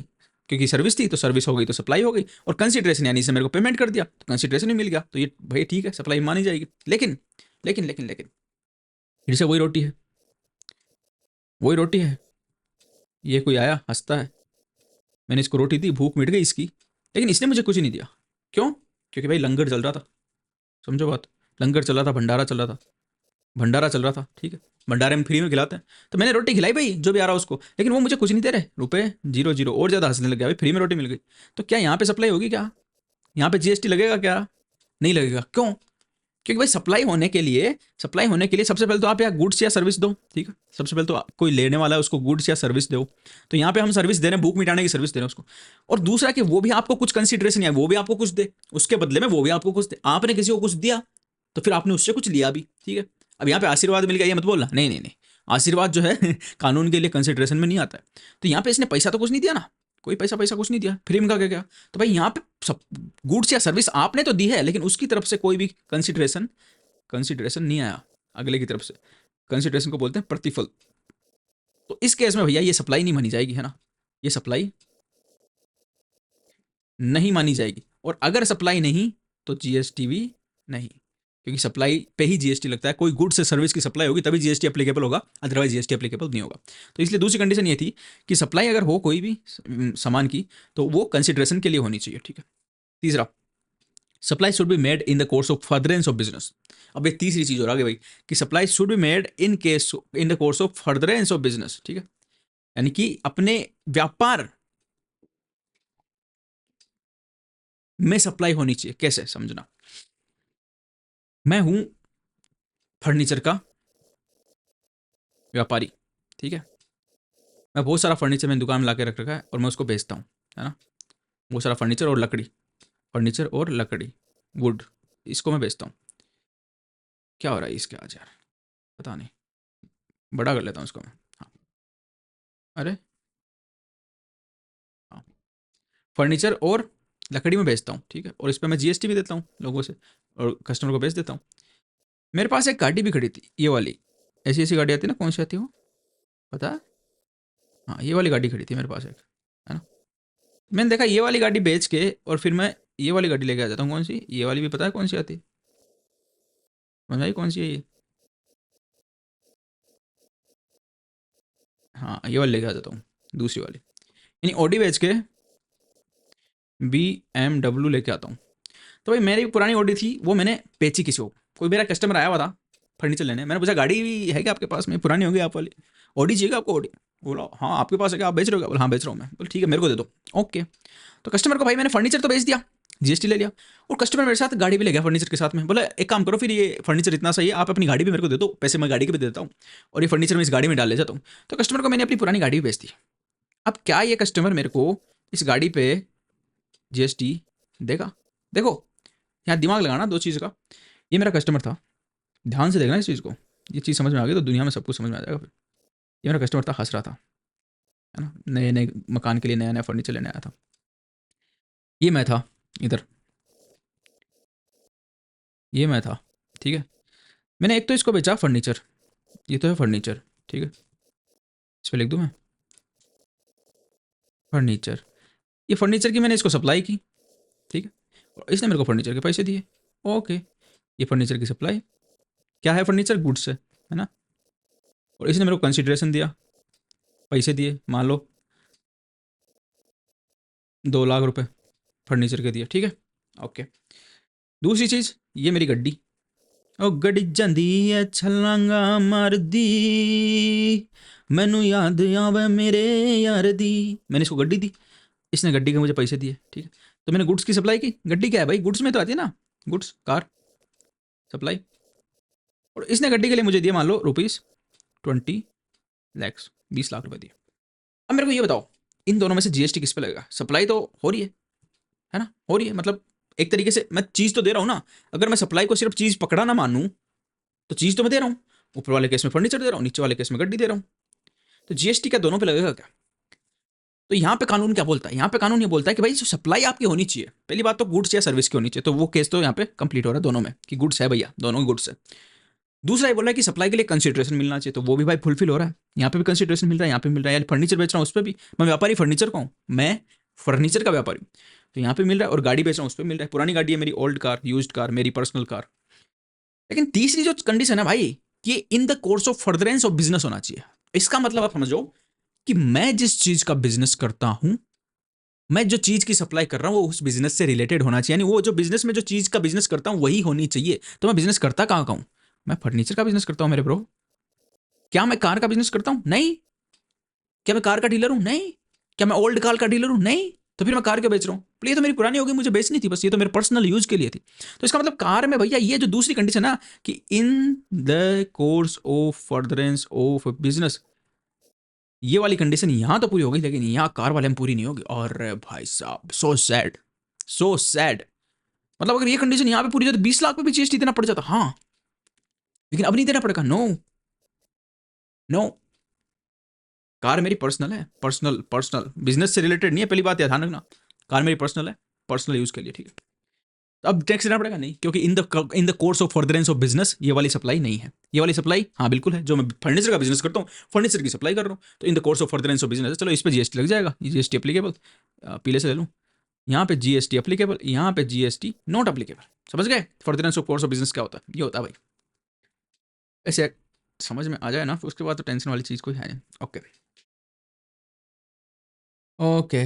क्योंकि सर्विस थी तो सर्विस हो गई, तो सप्लाई हो गई। और कंसिडरेशन यानी इसने मेरे को पेमेंट कर दिया, तो कंसिडरेशन भी मिल गया, तो ये भाई ठीक है, सप्लाई मानी जाएगी। लेकिन लेकिन लेकिन लेकिन फिर से वही रोटी है, वही रोटी है, ये कोई आया हंसता है, मैंने इसको रोटी दी, भूख मिट गई इसकी, लेकिन इसने मुझे कुछ नहीं दिया। क्यों? क्योंकि भाई लंगर चल रहा था, समझो बात, लंगर चल रहा था, भंडारा चल रहा था, भंडारा चल रहा था, ठीक है। भंडारे में फ्री में खिलाते हैं, तो मैंने रोटी खिलाई भाई जो भी आ रहा उसको, लेकिन वो मुझे कुछ नहीं दे रहे, रुपए जीरो जीरो, और ज़्यादा हंसने लग गया भाई, फ्री में रोटी मिल गई। तो क्या यहाँ पे सप्लाई होगी क्या? यहाँ पे जीएसटी लगेगा क्या? नहीं लगेगा। क्यों? क्योंकि भाई सप्लाई होने के लिए, सप्लाई होने के लिए सबसे पहले तो आप यहाँ गुड्स या सर्विस दो, ठीक है। सबसे पहले तो कोई लेने वाला है उसको गुड्स या सर्विस दो, तो यहाँ पे हम सर्विस दे रहे हैं, भूख मिटाने की सर्विस दे रहे हैं उसको। और दूसरा कि वो भी आपको कुछ कंसिडरेशन या वो भी आपको कुछ दे, उसके बदले में वो भी आपको कुछ दे। आपने किसी को कुछ दिया तो फिर आपने उससे कुछ लिया भी, ठीक है। अब यहाँ पे आशीर्वाद मिल गया ये मत बोलना, नहीं नहीं नहीं, आशीर्वाद जो है कानून के लिए कंसिडरेशन में नहीं आता है। तो यहाँ पे इसने पैसा तो कुछ नहीं दिया ना, कोई पैसा पैसा कुछ नहीं दिया, फ्री में का क्या क्या। तो भाई यहाँ पे सब गुड्स या सर्विस आपने तो दी है, लेकिन उसकी तरफ से कोई भी कंसिडरेशन कंसिडरेशन नहीं आया अगले की तरफ से। कंसिडरेशन को बोलते हैं प्रतिफल। तो इस केस में भैया ये सप्लाई नहीं मानी जाएगी, है ना, ये सप्लाई नहीं मानी जाएगी। और अगर सप्लाई नहीं तो जीएसटी भी नहीं, क्योंकि सप्लाई पे ही जीएसटी लगता है। कोई गुड से सर्विस की सप्लाई होगी तभी जीएसटी एप्लीकेबल होगा, अदरवाइज जीएसटी एप्लीकेबल नहीं होगा। तो इसलिए दूसरी कंडीशन ये थी कि सप्लाई अगर हो कोई भी सामान की तो वो कंसिडरेशन के लिए होनी चाहिए, ठीक है। तीसरा, supply should B made in the course of furtherance of business. अब ये तीसरी चीज और आगे भाई कि supply should B made in the course of furtherance of business, ठीक है। यानी कि अपने व्यापार में सप्लाई होनी चाहिए। कैसे समझना, मैं हूं फर्नीचर का व्यापारी, ठीक है। मैं बहुत सारा फर्नीचर मैंने दुकान में ला के रख रखा है और मैं उसको बेचता हूँ, है ना, बहुत सारा फर्नीचर और लकड़ी, फर्नीचर और लकड़ी, वुड, इसको मैं बेचता हूँ। क्या हो रहा है इसके आज यार, पता नहीं, बड़ा कर लेता हूँ इसको मैं। हाँ, अरे हाँ, फर्नीचर और लकड़ी में बेचता हूँ, ठीक है। और इस पर मैं जीएसटी भी देता हूँ लोगों से और कस्टमर को बेच देता हूँ। मेरे पास एक गाड़ी भी खड़ी थी, ये वाली, ऐसी ऐसी गाड़ी आती है ना, कौन सी आती है वो पता है? हाँ, ये वाली गाड़ी खड़ी थी मेरे पास एक, है ना। मैंने देखा ये वाली गाड़ी बेच के और फिर मैं ये वाली गाड़ी लेके आ जाता हूँ। कौन सी? ये वाली भी पता है कौन सी आती है? बताइए कौन सी है ये? हाँ, ये वाली लेके आ जाता हूँ, दूसरी वाली। यानी ऑडी बेच के BMW लेके आता हूँ। तो भाई मेरी पुरानी ऑडी थी, वो मैंने बेची किसी को, कोई मेरा कस्टमर आया हुआ था फर्नीचर लेने। मैंने पूछा गाड़ी भी है क्या आपके पास में, पुरानी होगी आप वाली, ऑडी चाहिए आपको ऑडी? बोला हाँ आपके पास है क्या, आप बेच रहे हो क्या? बोला हाँ बेच रहा हूँ मैं। बोला ठीक है मेरे को दे दो। ओके, तो कस्टमर को भाई मैंने फर्नीचर तो बेच दिया, जीएसटी ले लिया, और कस्टमर मेरे साथ गाड़ी भी ले गया फर्नीचर के साथ में। बोला एक काम करो फिर, ये फर्नीचर इतना सही है, आप अपनी गाड़ी भी मेरे को दे दो, पैसे मैं गाड़ी के भी दे देता हूँ, और ये फर्नीचर मैं इस गाड़ी में डाल ले जाता हूँ। तो कस्टमर को मैंने अपनी पुरानी गाड़ी भी बेच दी। अब क्या ये कस्टमर मेरे को इस गाड़ी पे जीएसटी देगा? देखो यहाँ दिमाग लगाना दो चीज़ का। ये मेरा कस्टमर था, ध्यान से देखना इस चीज़ को, ये चीज़ समझ में आ गई तो दुनिया में सब कुछ समझ में आ जाएगा फिर। ये मेरा कस्टमर था, हंस रहा था, है ना, नए नए मकान के लिए नया नया फर्नीचर लेने आया था। ये मैं था इधर, ये मैं था, ठीक है। मैंने एक तो इसको बेचा फर्नीचर, ये तो है फर्नीचर, ठीक है, इस पर लिख दूँ मैं फर्नीचर। ये फर्नीचर की मैंने इसको सप्लाई की, ठीक है, और इसने मेरे को फर्नीचर के पैसे दिए। ओके, ये फर्नीचर की सप्लाई क्या है, फर्नीचर गुड्स है ना, और इसने मेरे को कंसिडरेशन दिया, पैसे दिए, मान लो 2 लाख रुपए फर्नीचर के दिए, ठीक है। ओके, दूसरी चीज़, ये मेरी गड्डी, ओ गड्डी ਜਾਂਦੀ ਐ ਛਲਾਂਗਾ मारदी, मैनू याद आवे मेरे यार दी। मैंने इसको गड्डी दी, इसने गड्डी के मुझे पैसे दिए, ठीक है। तो मैंने गुड्स की सप्लाई की। गड्डी क्या है भाई, गुड्स में तो आती है ना, गुड्स कार सप्लाई, और इसने गड्डी के लिए मुझे दिए मान लो ₹20 lakhs, 20 लाख रुपए दिए। अब मेरे को ये बताओ, इन दोनों में से जीएसटी किस पे लगेगा? सप्लाई तो हो रही है ना, हो रही है, मतलब एक तरीके से मैं चीज़ तो दे रहा हूँ ना। अगर मैं सप्लाई को सिर्फ चीज़ पकड़ा ना मानूँ तो चीज़ तो मैं दे रहा हूँ, ऊपर वाले केस में फर्नीचर दे रहा हूँ, नीचे वाले केस में गड्डी दे रहा हूँ। तो जीएसटी क्या दोनों पे लगेगा क्या? तो यहाँ पे कानून क्या बोलता है? यहाँ पे कानून ये बोलता है कि भाई जो सप्लाई आपकी होनी चाहिए, पहली बात तो गुड्स या सर्विस की होनी चाहिए, तो वो केस तो यहाँ पे कंप्लीट हो रहा है दोनों में कि गुड्स है भैया, दोनों गुड्स है। दूसरा ये बोल रहा है कि सप्लाई के लिए कंसिडरेशन मिलना चाहिए, तो वो भी भाई फुलफिल हो रहा है। यहाँ पे भी कंसिडरेशन मिल रहा है, यहाँ पे मिल रहा है, यार फर्नीचर बेच रहा हूँ उस पर भी, मैं व्यापारी फर्नीचर का हूँ, मैं फर्नीचर का व्यापारी, तो यहाँ पे मिल रहा है, और गाड़ी बेच रहा हूँ उस पर मिल रहा है। पुरानी गाड़ी है मेरी, ओल्ड कार, यूज्ड कार, मेरी पर्सनल कार। लेकिन तीसरी जो कंडीशन है भाई, कि in the course of furtherance of business होना चाहिए। इसका मतलब आप समझो कि मैं जिस चीज का बिजनेस करता हूं, मैं जो चीज की सप्लाई कर रहा हूं वो उस बिजनेस से रिलेटेड होना चाहिए, यानी वो जो बिजनेस में जो चीज का बिजनेस करता हूं वही होनी चाहिए। तो मैं बिजनेस करता कहाँ का हूं? मैं फर्नीचर का बिजनेस करता हूं मेरे ब्रो। क्या मैं कार का बिजनेस करता हूं? नहीं। क्या मैं कार का डीलर हूं? नहीं। क्या मैं ओल्ड कार का डीलर हूं? नहीं। तो फिर मैं कार क्यों बेच रहा हूं? ये तो मेरी पुरानी होगी, मुझे बेचनी थी बस, ये तो मेरे पर्सनल यूज के लिए थी। तो इसका मतलब कार में भैया ये जो दूसरी कंडीशन है ना, कि in the course of furtherance of business, ये वाली कंडीशन यहाँ तो पूरी हो गई, लेकिन यहाँ कार वाले में पूरी नहीं होगी। और भाई साहब सो सैड, सो सैड। मतलब अगर ये कंडीशन यहाँ पे पूरी होती तो 20 लाख पे भी जीएसटी देना पड़ जाता, हाँ, लेकिन अब नहीं देना पड़ेगा। नो नो, कार मेरी पर्सनल है, पर्सनल पर्सनल, बिजनेस से रिलेटेड नहीं है, पहली बात ध्यान रखना। कार मेरी पर्सनल है, पर्सनल यूज के लिए, ठीक है। तो अब टैक्स देना पड़ेगा नहीं, क्योंकि इन the course of furtherance of business ये वाली सप्लाई नहीं है। ये वाली सप्लाई हाँ बिल्कुल है, जो मैं फर्नीचर का बिजनेस करता हूँ, फर्नीचर की सप्लाई कर रहा हूँ, तो इन the course of furtherance of business, चलो इस पर जीएसटी लग जाएगा, ये जीएसटी एप्लीकेबल। पीले से ले लूँ, यहाँ पे जीएसटी एप्लीकेबल, यहाँ पे जीएसटी नॉट एप्लीकेबल। समझ गए furtherance of course of business क्या होता है? ये होता है भाई, ऐसे समझ में आ जाए ना, फिर उसके बाद तो टेंशन वाली चीज़ कोई है नहीं। ओके ओके,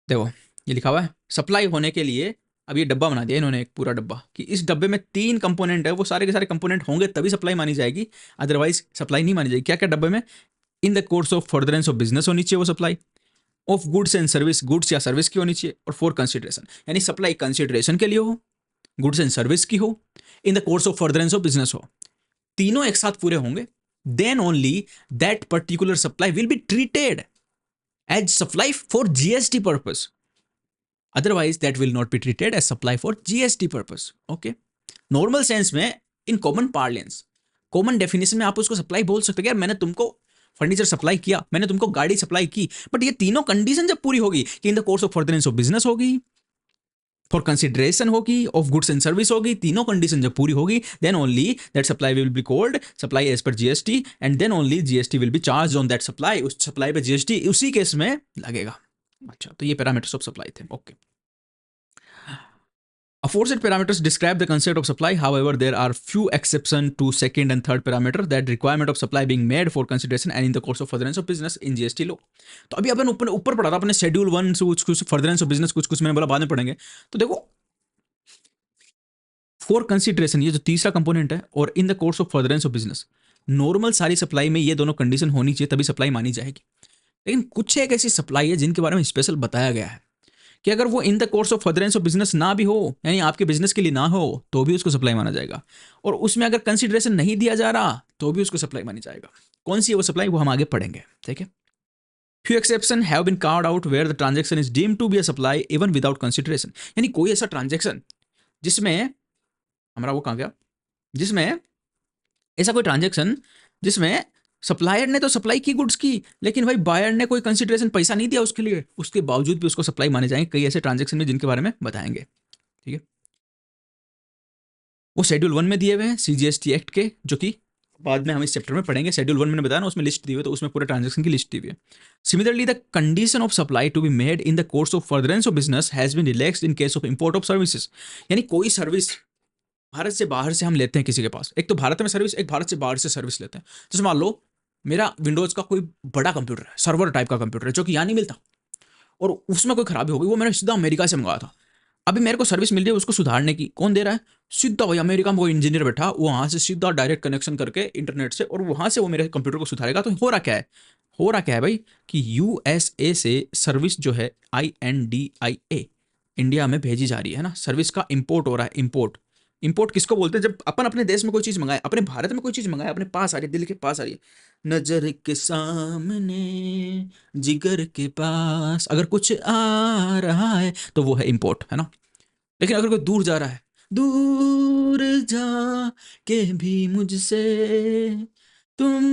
देखो ये लिखा हुआ है सप्लाई होने के लिए। अब ये डब्बा बना दिया इन्होंने, एक पूरा डब्बा, कि इस डब्बे में 3 कंपोनेंट है, वो सारे के सारे कंपोनेंट होंगे तभी सप्लाई मानी जाएगी, अदरवाइज सप्लाई नहीं मानी जाएगी। क्या क्या डब्बे में? In the course of furtherance of business होनी चाहिए वो supply, of goods and service, goods या सर्विस की होनी चाहिए, और फॉर कंसिडरेशन, यानी सप्लाई कंसिडरेशन के लिए हो, गुड्स एंड सर्विस की हो, in the course of furtherance of business हो, तीनों एक साथ पूरे होंगे, then only that particular supply will be treated as supply for GST purpose, otherwise that will not be treated as supply for GST purpose. Okay, normal sense में, in common parlance, common definition में आप उसको supply बोल सकते हैं। यार मैंने तुमको फर्नीचर सप्लाई किया, मैंने तुमको गाड़ी सप्लाई की, बट ये तीनों कंडीशन जब पूरी होगी, कि in the course of furtherance of business होगी, फॉर कंसिडरेशन होगी, ऑफ गुड्स एंड सर्विस होगी, तीनों कंडीशन जब पूरी होगी, then only that supply will be called supply as per GST, and then only GST will be charge on that supply, उस supply पे जीएसटी उसी केस में लगेगा। अच्छा, तो ये पैरामीटर्स ऑफ सप्लाई थे। Okay, aforesaid parameters describe the concept of supply. However, there are few exceptions to second and third parameter that requirement of supply being made for consideration and in the course of furtherance of business in GST law. तो अभी अपन ऊपर पढ़ा था अपने schedule 1 से कुछ furtherance of business, कुछ मैंने बोला बाद में पढ़ेंगे। तो देखो फॉर कंसिडरेशन ये जो तीसरा कंपोनेंट है, और in the course of furtherance of business, normal सारी सप्लाई में ये दोनों कंडीशन होनी चाहिए तभी सप्लाई मानी जाएगी। लेकिन कुछ एक ऐसी सप्लाई है जिनके बारे में स्पेशल बताया गया है कि अगर वो इन the course of furtherance of business ना भी हो, यानी आपके बिजनेस के लिए ना हो, तो भी उसको सप्लाई माना जाएगा। और उसमें अगर कंसिडरेशन नहीं दिया जा रहा तो भी उसको सप्लाई मानी जाएगा। कौन सी है वो सप्लाई, वो हम आगे पढ़ेंगे, ठीक है। Few exceptions have been carved out where the transaction is deemed to be a supply even without consideration। यानी कोई ऐसा ट्रांजेक्शन जिसमें हमारा वो कहाँ गया, जिसमें ऐसा कोई ट्रांजेक्शन जिसमें सप्लायर ने तो सप्लाई की गुड्स की, लेकिन भाई बायर ने कोई कंसिडरेशन पैसा नहीं दिया उसके लिए, उसके बावजूद भी उसको सप्लाई माने जाएंगे। कई ऐसे ट्रांजेक्शन में जिनके बारे में बताएंगे, ठीक है। वो शेड्यूल 1 में दिए हुए हैं सीजीएसटी एक्ट के, जो कि बाद में हम इस चैप्टर में पढ़ेंगे। शेड्यूल 1 मैंने बताया ना, उसमें लिस्ट दी हुई है, तो उसमें पूरे ट्रांजेक्शन की लिस्ट दी हुई है। Similarly the condition of supply to be made in the course of furtherance of business has been relaxed in case of import of services. यानी कोई सर्विस भारत से बाहर से हम लेते हैं किसी के पास, एक तो भारत में सर्विस, एक भारत से बाहर से सर्विस लेते हैं। जैसे मान लो मेरा विंडोज का कोई बड़ा कंप्यूटर है, सर्वर टाइप का कंप्यूटर है, जो कि यहाँ नहीं मिलता, और उसमें कोई खराबी हो गई, वो मैंने सीधा अमेरिका से मंगाया था। अभी मेरे को सर्विस मिल रही है उसको सुधारने की, कौन दे रहा है, सीधा भाई अमेरिका में कोई इंजीनियर बैठा, वो वहाँ से सीधा डायरेक्ट कनेक्शन करके इंटरनेट से, और वहाँ से वो मेरे कंप्यूटर को सुधारेगा। तो हो रहा क्या है भाई, कि यूएसए से सर्विस जो है INDIA इंडिया में भेजी जा रही है ना, सर्विस का इंपोर्ट हो रहा है। इंपोर्ट किसको बोलते हैं, जब अपन अपने देश में कोई चीज़ मंगाए, अपने भारत में कोई चीज़ मंगाए, अपने पास आ रही है, दिल के पास आ रही है, नजर के सामने जिगर के पास अगर कुछ आ रहा है तो वो है इंपोर्ट, है ना। लेकिन अगर कोई दूर जा रहा है, दूर जा के भी मुझसे तुम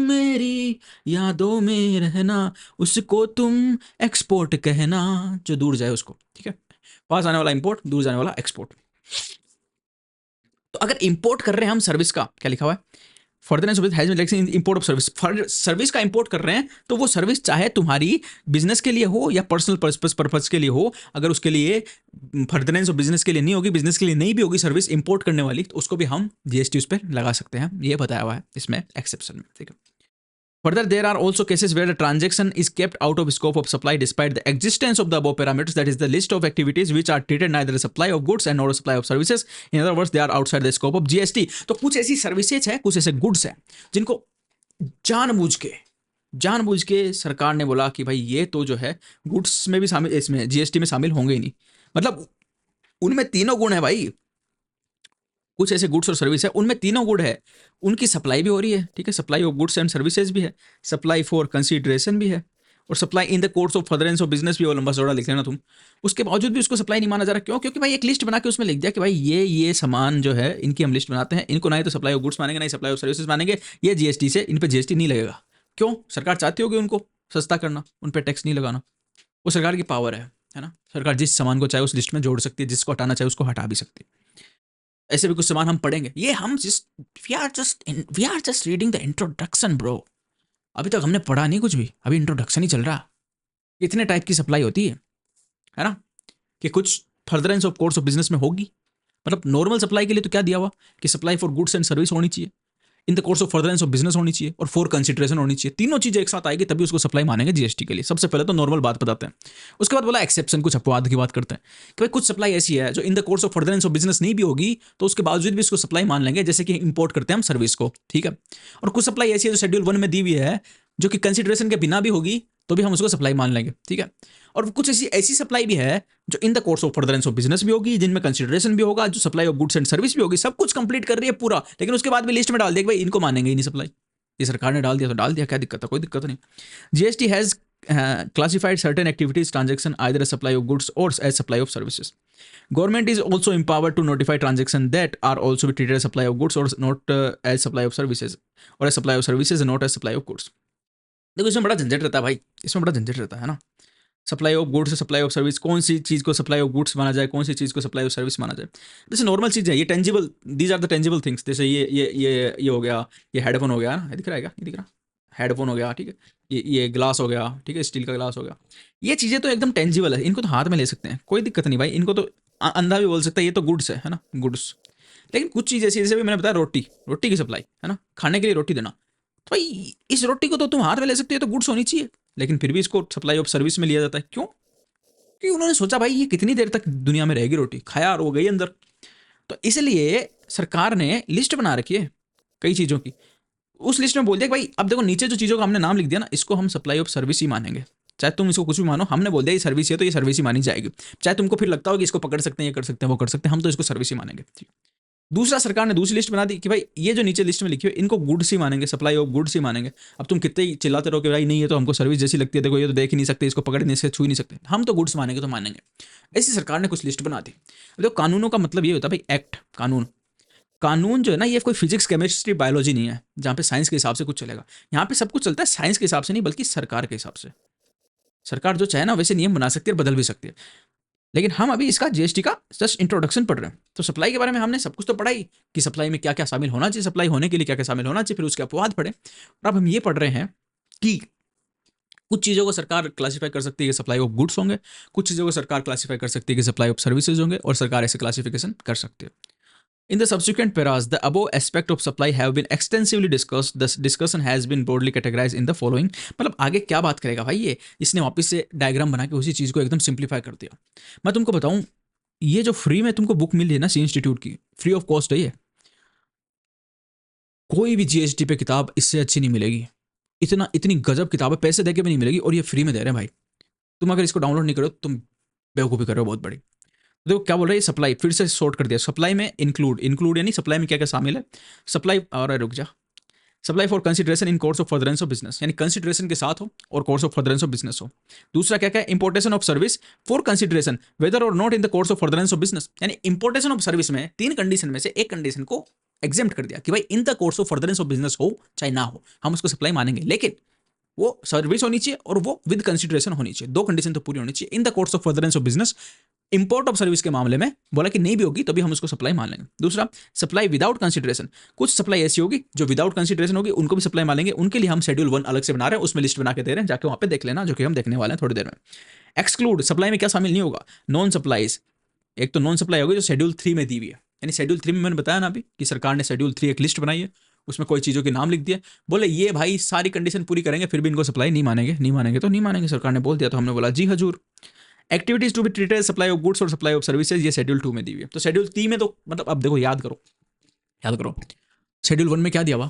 मेरी यादों में रहना, उसको तुम एक्सपोर्ट कहना, जो दूर जाए उसको, ठीक है। पास आने वाला इंपोर्ट, दूर जाने वाला एक्सपोर्ट। तो अगर इंपोर्ट कर रहे हैं हम सर्विस का, क्या लिखा हुआ है, furtherance of has been relaxed in import of service, service का इंपोर्ट कर रहे हैं, तो वो सर्विस चाहे तुम्हारी बिजनेस के लिए हो या पर्सनल पर्पस के लिए हो, अगर उसके लिए फर्दरेंस ऑफ बिजनेस के लिए नहीं होगी, बिजनेस के लिए नहीं भी होगी सर्विस इंपोर्ट करने वाली, तो उसको भी हम जीएसटी उस पर लगा सकते हैं। ये बताया हुआ है इसमें एक्सेप्शन में, ठीक है। Further, there are also cases where the transaction is kept out of scope of supply despite the existence of the above parameters, that is the list of activities which are treated neither a supply of goods and nor a supply of services. In other words, they are outside the scope of GST. तो कुछ ऐसी services है, कुछ ऐसे goods हैं जिनको जानबूझ के सरकार ने बोला कि भाई ये तो जो है गुड्स में भी शामिल, इसमें जीएसटी में शामिल होंगे ही नहीं। मतलब उनमें तीनों गुण है भाई, कुछ ऐसे गुड्स और सर्विस है उनमें तीनों गुड है, उनकी सप्लाई भी हो रही है, ठीक है, supply of goods and services भी है, सप्लाई फॉर कंसीडरेशन भी है, और supply in the course of furtherance of business भी। वो लंबा चौड़ा लिख लेना तुम, उसके बावजूद भी उसको सप्लाई नहीं माना जा रहा। क्यों? क्योंकि भाई एक लिस्ट बना के उसमें लिख दिया कि भाई ये सामान जो है इनकी हम लिस्ट बनाते हैं, इनको ना ही तो सप्लाई ऑफ गुड्स मानेंगे, ना ही सप्लाई ऑफ सर्विसेज मानेंगे, ये जीएसटी से इन पर जीएसटी नहीं लगेगा। क्यों? सरकार चाहती होगी उनको सस्ता करना, उन पर टैक्स नहीं लगाना, वो सरकार की पावर है ना। सरकार जिस सामान को चाहे उस लिस्ट में जोड़ सकती है, जिसको हटाना चाहे उसको हटा भी सकती है। ऐसे भी कुछ सामान हम पढ़ेंगे, ये हम we are just reading the introduction bro. अभी तक हमने पढ़ा नहीं कुछ भी, अभी इंट्रोडक्शन ही चल रहा। इतने टाइप की सप्लाई होती है ना, कि कुछ furtherance of course of business में होगी। मतलब नॉर्मल सप्लाई के लिए तो क्या दिया हुआ कि supply for goods and service होनी चाहिए, इन the course of furtherance of business होनी चाहिए, और फॉर कंसिडरेशन होनी चाहिए। तीनों चीजें एक साथ आएगी तभी उसको सप्लाई मानेंगे जीएसटी के लिए। सबसे पहले तो नॉर्मल बात बताते हैं, उसके बाद बोला एक्सेप्शन, कुछ अपवाद की बात करते हैं कि भाई कुछ सप्लाई ऐसी है जो इन the course of furtherance of business नहीं भी होगी तो उसके बावजूद भी इसको सप्लाई मान लेंगे, जैसे कि इंपोर्ट करते हैं हम सर्विस को, ठीक है। और कुछ सप्लाई ऐसी है जो शेड्यूल 1 में दी हुई है, जो कि कंसिडरेशन के बिना भी होगी तो भी हम उसको सप्लाई मान लेंगे, ठीक है। और कुछ ऐसी सप्लाई भी है जो इन the course of furtherance of business भी होगी, जिनमें कंसिडरेशन भी होगा, जो supply of goods and service भी होगी, सब कुछ कंप्लीट कर रही है पूरा, लेकिन उसके बाद भी लिस्ट में डाल दिया कि भाई इनको मानेंगे ही नहीं सप्लाई। ये सरकार ने डाल दिया तो डाल दिया, क्या दिक्कत है? कोई दिक्कत नहीं। GST has classified certain activities transaction either as supply of goods or as supply of services. Government is also empowered to notify transactions that are also be treated as supply of goods or not as supply of services, or as supply of services and not as supply of goods. देखो इसमें बड़ा झंझट रहता है भाई, इसमें बड़ा झंझट रहता है ना। Supply of goods, supply of service, कौन सी चीज़ को सप्लाई ऑफ गुड्स माना जाए, कौन सी चीज़ को सप्लाई ऑफ सर्विस माना जाए। जैसे नॉर्मल चीज़ है, ये tangible, these are the tangible things. जैसे ये हो गया, ये हेडफोन हो गया ना, ये दिख रहा है क्या? ये दिख रहा, हेडफोन हो गया, ठीक है। ये ग्लास हो गया, ठीक है, स्टील का ग्लास हो गया। ये चीज़ें तो एकदम टेंजिबल है, इनको तो हाथ में ले सकते हैं, कोई दिक्कत नहीं भाई। इनको तो अंधा भी बोल सकता है ये तो गुड्स है ना, गुड्स। लेकिन कुछ चीज़ ऐसी, जैसे भी मैंने बताया, रोटी की सप्लाई है ना, खाने के लिए रोटी देना, तो भाई इस रोटी को तो तुम हाथ में ले सकते हो, तो गुड्स होनी चाहिए, लेकिन फिर भी इसको सप्लाई ऑफ सर्विस में लिया जाता है। क्यों? क्योंकि उन्होंने सोचा भाई ये कितनी देर तक दुनिया में रहेगी रोटी, खाया और वो गई अंदर। तो इसलिए सरकार ने लिस्ट बना रखी है कई चीज़ों की, उस लिस्ट में बोल दिया कि भाई अब देखो नीचे जो चीज़ों का हमने नाम लिख दिया ना, इसको हम सप्लाई ऑफ सर्विस ही मानेंगे, चाहे तुम इसको कुछ भी मानो, हमने बोल दिया ये सर्विस है तो ये सर्विस ही मानी जाएगी। चाहे तुमको फिर लगता हो कि इसको पकड़ सकते हैं, ये कर सकते हैं, वो कर सकते हैं, हम तो इसको सर्विस ही मानेंगे। दूसरा, सरकार ने दूसरी लिस्ट बना दी कि भाई ये जो नीचे लिस्ट में लिखी है इनको गुड्स ही मानेंगे, सप्लाई ऑफ गुड्स ही मानेंगे। अब तुम कितने ही चिल्लाते रहो कि भाई नहीं ये तो हमको सर्विस जैसी लगती है, देखो ये तो देख ही नहीं सकते, इसको पकड़ नहीं सकते, छू ही नहीं सकते, हम तो गुड्स मानेंगे तो मानेंगे। ऐसी सरकार ने कुछ लिस्ट बना दी। देखो कानूनों का मतलब ये होता है भाई एक्ट, कानून। कानून जो है ना ये कोई फिजिक्स केमिस्ट्री बायोलॉजी नहीं है जहाँ पे साइंस के हिसाब से कुछ चलेगा। यहाँ पे सब कुछ चलता है साइंस के हिसाब से नहीं, बल्कि सरकार के हिसाब से। सरकार जो चाहे ना वैसे नियम बना सकती है और बदल भी सकती है। लेकिन हम अभी इसका जीएसटी का जस्ट इंट्रोडक्शन पढ़ रहे हैं। तो सप्लाई के बारे में हमने सब कुछ तो पढ़ा ही कि सप्लाई में क्या क्या शामिल होना चाहिए, सप्लाई होने के लिए क्या क्या शामिल होना चाहिए, फिर उसके अपवाद पढ़े। और अब हम ये पढ़ रहे हैं कि कुछ चीज़ों को सरकार क्लासीफाई कर सकती है कि सप्लाई ऑफ गुड्स होंगे, कुछ चीज़ों को सरकार क्लासीफाई कर सकती है कि सप्लाई ऑफ सर्विसेज होंगे, और सरकार ऐसे क्लासिफिकेशन कर सकती है। In the subsequent paras, the above aspect of supply have been extensively discussed. The discussion has been broadly categorized in the following. मतलब आगे क्या बात करेगा भाई ये, इसने वापस से डायग्राम बना के उसी चीज़ को एकदम सिंप्लीफाई कर दिया। मैं तुमको बताऊं, ये जो फ्री में तुमको बुक मिल रही है ना सी इंस्टीट्यूट की, फ्री ऑफ कॉस्ट है ये। कोई भी जीएसटी पे किताब इससे अच्छी नहीं मिलेगी। इतनी गजब किताब है, पैसे देके भी नहीं मिलेगी, और ये फ्री में दे रहे हैं भाई। तुम अगर इसको डाउनलोड नहीं करो तुम बेवकूफ़ी कर रहे हो बहुत बड़ी। देखो क्या बोल रहा है, सप्लाई फिर से शॉर्ट कर दिया। सप्लाई में इंक्लूड यानी सप्लाई में क्या क्या शामिल है। सप्लाई, और रुक जा, supply for consideration in course of furtherance of business, यानी कंसिडरेशन के साथ हो और course of furtherance of business हो। दूसरा क्या क्या है, importation of service for consideration whether or not in the course of furtherance of business, यानी इंपोर्टेशन ऑफ सर्विस में 3 कंडीशन में से एक कंडीशन को एग्जेम्प्ट कर दिया कि भाई इन the course of furtherance of business हो चाहे ना हो, हम उसको सप्लाई मानेंगे, लेकिन वो सर्विस होनी चाहिए और वो विद कंसिडरेशन होनी चाहिए। 2 कंडीशन तो पूरी होनी चाहिए। इन the course of furtherance of business, import of service के मामले में बोला कि नहीं भी होगी तो भी हम उसको सप्लाई मान लेंगे। दूसरा, सप्लाई विदाउट कंसिडरेशन, कुछ सप्लाई ऐसी होगी जो विदाउट कंसिडरेशन होगी, उनको भी सप्लाई मान लेंगे। उनके लिए हम शेड्यूल 1 अलग से बना रहे हैं, उसमें लिस्ट बना के दे रहे हैं, जाके वहां पे देख लेना, जो कि हम देखने वाले हैं थोड़ी देर में। एक्सक्लूड, सप्लाई में क्या शामिल नहीं होगा, नॉन सप्लाईज। एक तो नॉन सप्लाई होगी जो शेड्यूल 3 में दी हुई है, यानी शेड्यूल 3 में मैंने बताया ना अभी कि सरकार ने शेड्यूल 3 एक लिस्ट बनाई है, उसमें कोई चीज़ों के नाम लिख दिया, बोले ये भाई सारी कंडीशन पूरी करेंगे फिर भी इनको सप्लाई नहीं मानेंगे, नहीं मानेंगे तो नहीं मानेंगे, सरकार ने बोल दिया। तो हमने बोला जी हजूर। Activities to be treated, supply of goods और सप्लाई ऑफ सर्विसेज, ये शेड्यूल 2 में दी हुई है। तो शेड्यूल 3 में तो मतलब अब देखो याद करो शेड्यूल 1 में क्या दिया हुआ,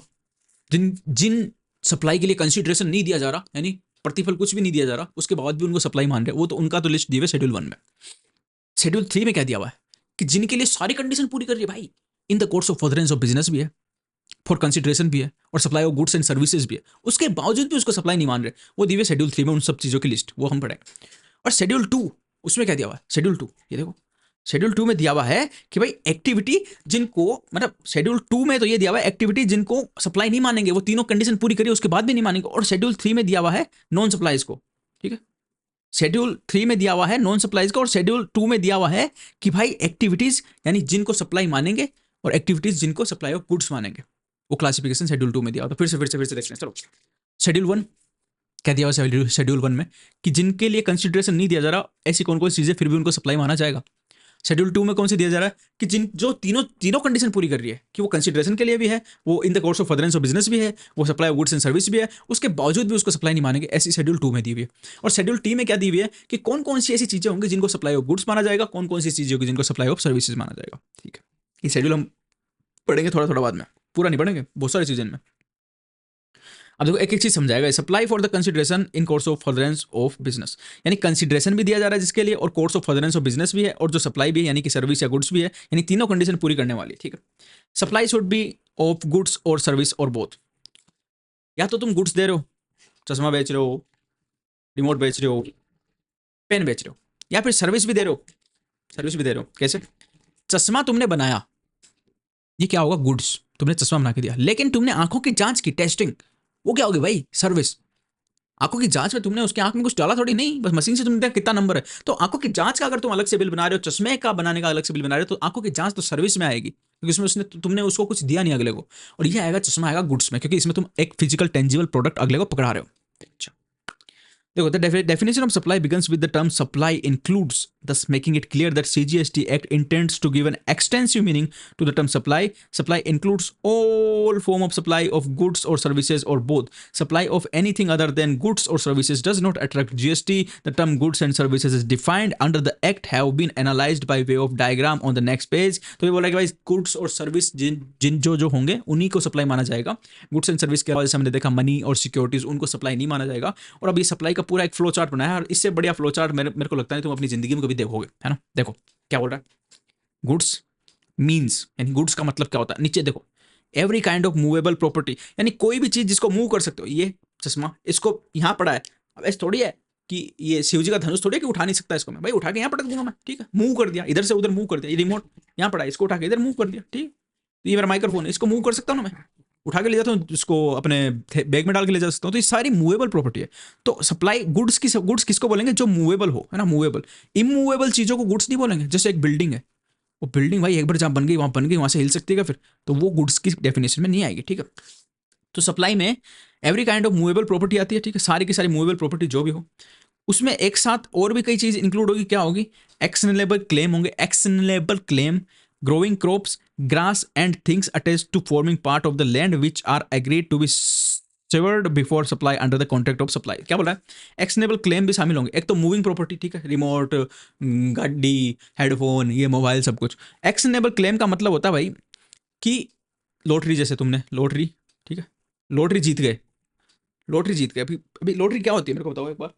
जिन जिन सप्लाई के लिए कंसिडरेशन नहीं दिया जा रहा, यानी प्रतिफल कुछ भी नहीं दिया जा रहा, उसके बाद भी उनको सप्लाई मान रहे, वो तो उनका तो लिस्ट दी हुई है शेड्यूल 1 में। शेड्यूल 3 में क्या दिया हुआ है कि जिनके लिए सारी कंडीशन पूरी कर रही है भाई, इन the course of furtherance of business भी है, फॉर कंसिडरेशन भी है, और supply of goods and services भी है, उसके बावजूद भी उसको सप्लाई नहीं मान रहे, वो दी हुई शेड्यूल 3 में उन सब चीज़ों की लिस्ट, वो हम पढ़ेंगे। और शेड्यूल 2, उसमें क्या दिया हुआ है, शेड्यूल 2 ये देखो, शेड्यूल 2 में दिया हुआ है कि भाई एक्टिविटी जिनको, मतलब शेड्यूल 2 में तो ये दिया हुआ है एक्टिविटी जिनको सप्लाई नहीं मानेंगे, वो तीनों कंडीशन पूरी करिए उसके बाद भी नहीं मानेंगे। और शेड्यूल 3 में दिया हुआ है नॉन सप्लाईज को, ठीक है, शेड्यूल 3 में दिया हुआ है नॉन सप्लाईज का, और शेड्यूल 2 में दिया हुआ है कि भाई एक्टिविटीज यानी जिनको सप्लाई मानेंगे और एक्टिविटीज जिनको सप्लाई ऑफ गुड्स मानेंगे, वो क्लासिफिकेशन शेड्यूल 2 में दिया हुआ। तो फिर से देखते हैं, चलो शेड्यूल 1 क्या दिया हुआ शेड्यूल 1 में कि जिनके लिए कंसिडरेशन नहीं दिया जा रहा, ऐसी कौन कौन सी चीज़ें फिर भी उनको सप्लाई माना जाएगा। शेड्यूल 2 में कौन से दिया जा रहा है कि जो तीनों कंडीशन पूरी कर रही है कि वो कंसिडरेशन के लिए भी है, वो इन the course of furtherance of business भी है, वो supply of goods and service भी है, उसके बावजूद भी उसको सप्लाई नहीं मानेंगे, ऐसी शेड्यूल 2 में दी हुई है। और शेड्यूल 3 में क्या दी हुई है कि कौन कौन सी ऐसी चीज़ें होंगी जिनको सप्लाई ऑफ गुड्स माना जाएगा, कौन कौन सी चीज़ें होगी जिनको सप्लाई ऑफ सर्विसेज माना जाएगा। ठीक है, ये शेड्यूल हम पढ़ेंगे थोड़ा बाद में, पूरा नहीं पढ़ेंगे, बहुत सारी चीज़ें इनमें। अब देखो एक एक चीज समझाएगा। Supply for the consideration in course of furtherance of business, यानी कंसिडरेशन भी दिया जा रहा है जिसके लिए, और course of furtherance of business भी है, और जो सप्लाई भी है यानी कि सर्विस या गुड्स भी है, यानी तीनों कंडीशन पूरी करने वाली है। ठीक है, supply should B of goods और सर्विस और बोथ। या तो तुम गुड्स दे रहे हो, चश्मा बेच रहे हो, रिमोट बेच रहे हो, पेन बेच रहे हो, या फिर सर्विस भी दे रहे हो, सर्विस भी दे रहे हो। कैसे, चश्मा तुमने बनाया, ये क्या होगा, गुड्स, तुमने चश्मा बना के दिया, लेकिन तुमने आंखों की जांच की, टेस्टिंग, वो क्या होगी भाई, सर्विस। आंखों की जांच में तुमने उसके आंख में कुछ डाला थोड़ी, नहीं, बस मशीन से तुमने देखा कितना नंबर है। तो आंखों की जांच का अगर तुम अलग से बिल बना रहे हो, चश्मे का बनाने का अलग से बिल बना रहे हो, तो आंखों की जांच तो सर्विस में आएगी, क्योंकि उसमें तुमने उसको कुछ दिया नहीं अगले को, और ये आएगा, चश्मा आएगा गुड्स में, क्योंकि इसमें तुम एक फिजिकल टेंजिबल प्रोडक्ट अगले को पकड़ा रहे हो। अच्छा देखो, the definition of supply begins with the term supply includes, thus making it clear that CGST Act intends to give an extensive meaning to the term supply. Supply includes all form of supply of goods or services or both. Supply of anything other than goods or services does not attract GST. The term goods and services is defined under the Act have been analyzed by way of diagram on the next page. तो ये बोला कि भाई goods और service जिन जो होंगे उन्हीं को सप्लाई माना जाएगा। गुड्स एंड सर्विस के अलावा जैसे हमने देखा मनी और सिक्योरिटीज, उनको सप्लाई नहीं माना जाएगा। और अब ये सप्लाई का पूरा एक फ्लो चार्ट बनाया है, और इससे बढ़िया फ्लो चार्ट मेरे को लगता है तुम अपनी जिंदगी में कभी देखोगे, है ना। देखो क्या बोल रहा है, गुड्स मीन्स, यानी गुड्स का मतलब क्या होता है, नीचे देखो, every kind of movable property, यानी कोई भी चीज जिसको मूव कर सकते हो। ये चश्मा इसको यहाँ पड़ा है, अब ऐसे थोड़ी है कि ये शिव जी का धनुष थोड़ी है कि उठा नहीं सकता इसको मैं, भाई उठा के यहाँ पटक दूंगा मैं, ठीक है, मूव कर दिया, इधर से उधर मूव कर दिया। ये रिमोट यहाँ पड़ा है, इसको उठा के इधर मूव कर दिया, ठीक है। ये मेरा माइक्रोफोन है, इसको मूव कर सकता हूँ ना मैं, उठा के ले जाता हूँ, इसको अपने बैग में डाल के ले जा सकता हूँ। तो ये सारी मूवेबल प्रॉपर्टी है। तो सप्लाई गुड्स किसको बोलेंगे, जो मूवेबल हो, है ना, मूवेबल। इमूवेबल चीजों को गुड्स नहीं बोलेंगे। जैसे एक बिल्डिंग है, वो बिल्डिंग भाई एक बार जहाँ बन गई वहां से हिल सकती है फिर, तो वो गुड्स की डेफिनेशन में नहीं आएगी, ठीक है। तो सप्लाई में every kind of movable property आती है, ठीक है, सारी की सारी मूवेबल प्रॉपर्टी जो भी हो, उसमें एक साथ और भी कई चीज इंक्लूड होगी। क्या होगी, एक्शनेबल क्लेम होंगे, actionable claim, growing crops, grass and things attached to forming part of the land which are agreed to be severed before supply under the contract of supply. क्या बोल रहा है, एक्शनेबल क्लेम भी शामिल होंगे। एक तो मूविंग प्रॉपर्टी, ठीक है, रिमोट, गाड़ी, हेडफोन, ये मोबाइल, सब कुछ। एक्शनेबल क्लेम का मतलब होता है भाई कि लॉटरी, जैसे तुमने लॉटरी, ठीक है, लॉटरी जीत गए, लॉटरी जीत गए। अभी अभी लॉटरी क्या होती है मेरे को बताओ एक बार।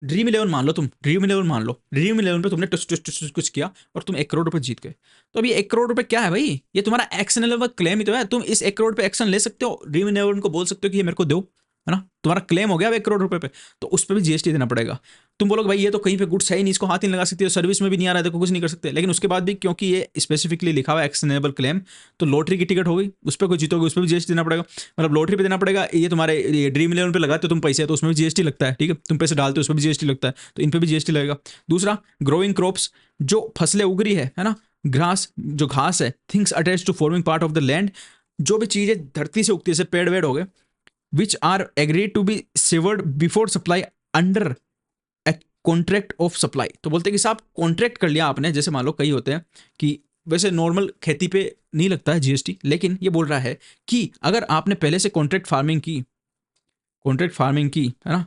ड्रीम इलेवन मान लो, तुम ड्रीम इलेवन मान लो, ड्रीम इलेवन पे तुमने टुस टुस टुस टुस कुछ किया और तुम 1 करोड़ रुपए जीत गए। तो अभी 1 करोड़ रुपए क्या है भाई, ये तुम्हारा एक्शनेबल क्लेम ही तो है। तुम इस 1 करोड़ पे एक्शन ले सकते हो, ड्रीम इलेवन को बोल सकते हो कि ये मेरे को दो, है ना, तुम्हारा क्लेम हो गया अब 1 करोड़ रुपए पे। तो उस पर भी जीएसटी देना पड़ेगा। तुम बोलोगे भाई ये तो कहीं पे गुड्स है ही नहीं, इसको हाथ ही नहीं लगा सकते, सर्विस में भी नहीं आ रहा है, देखो कुछ नहीं कर सकते। लेकिन उसके बाद भी क्योंकि ये स्पेसिफिकली लिखा हुआ है एक्शनेबल क्लेम, तो लॉटरी की टिकट हो गई, उस पर कोई जीतोगे उस पर भी जीएसटी देना पड़ेगा। मतलब लॉटरी पे देना पड़ेगा, ये तुम्हारे ये ड्रीम इलेवन पे लगाते हो तुम पैसे, तो उसमें भी जीएसटी लगता है, ठीक है, तुम पैसे डालते हो उसमें भी जीएसटी लगता है, तो इन पे भी जीएसटी लगेगा। दूसरा, ग्रोइंग क्रॉप्स, जो फसलें उग रही है ना, ग्रास जो घास है, things attach to forming part of the land, जो भी चीजें धरती से उगती है, जैसे पेड़ वेड़ हो गए, which are agreed to be severed before supply under a contract of supply. तो बोलते हैं कि साहब कॉन्ट्रैक्ट कर लिया आपने, जैसे मान लो कई होते हैं कि वैसे नॉर्मल खेती पे नहीं लगता है जीएसटी, लेकिन ये बोल रहा है कि अगर आपने पहले से कॉन्ट्रैक्ट फार्मिंग की, है ना,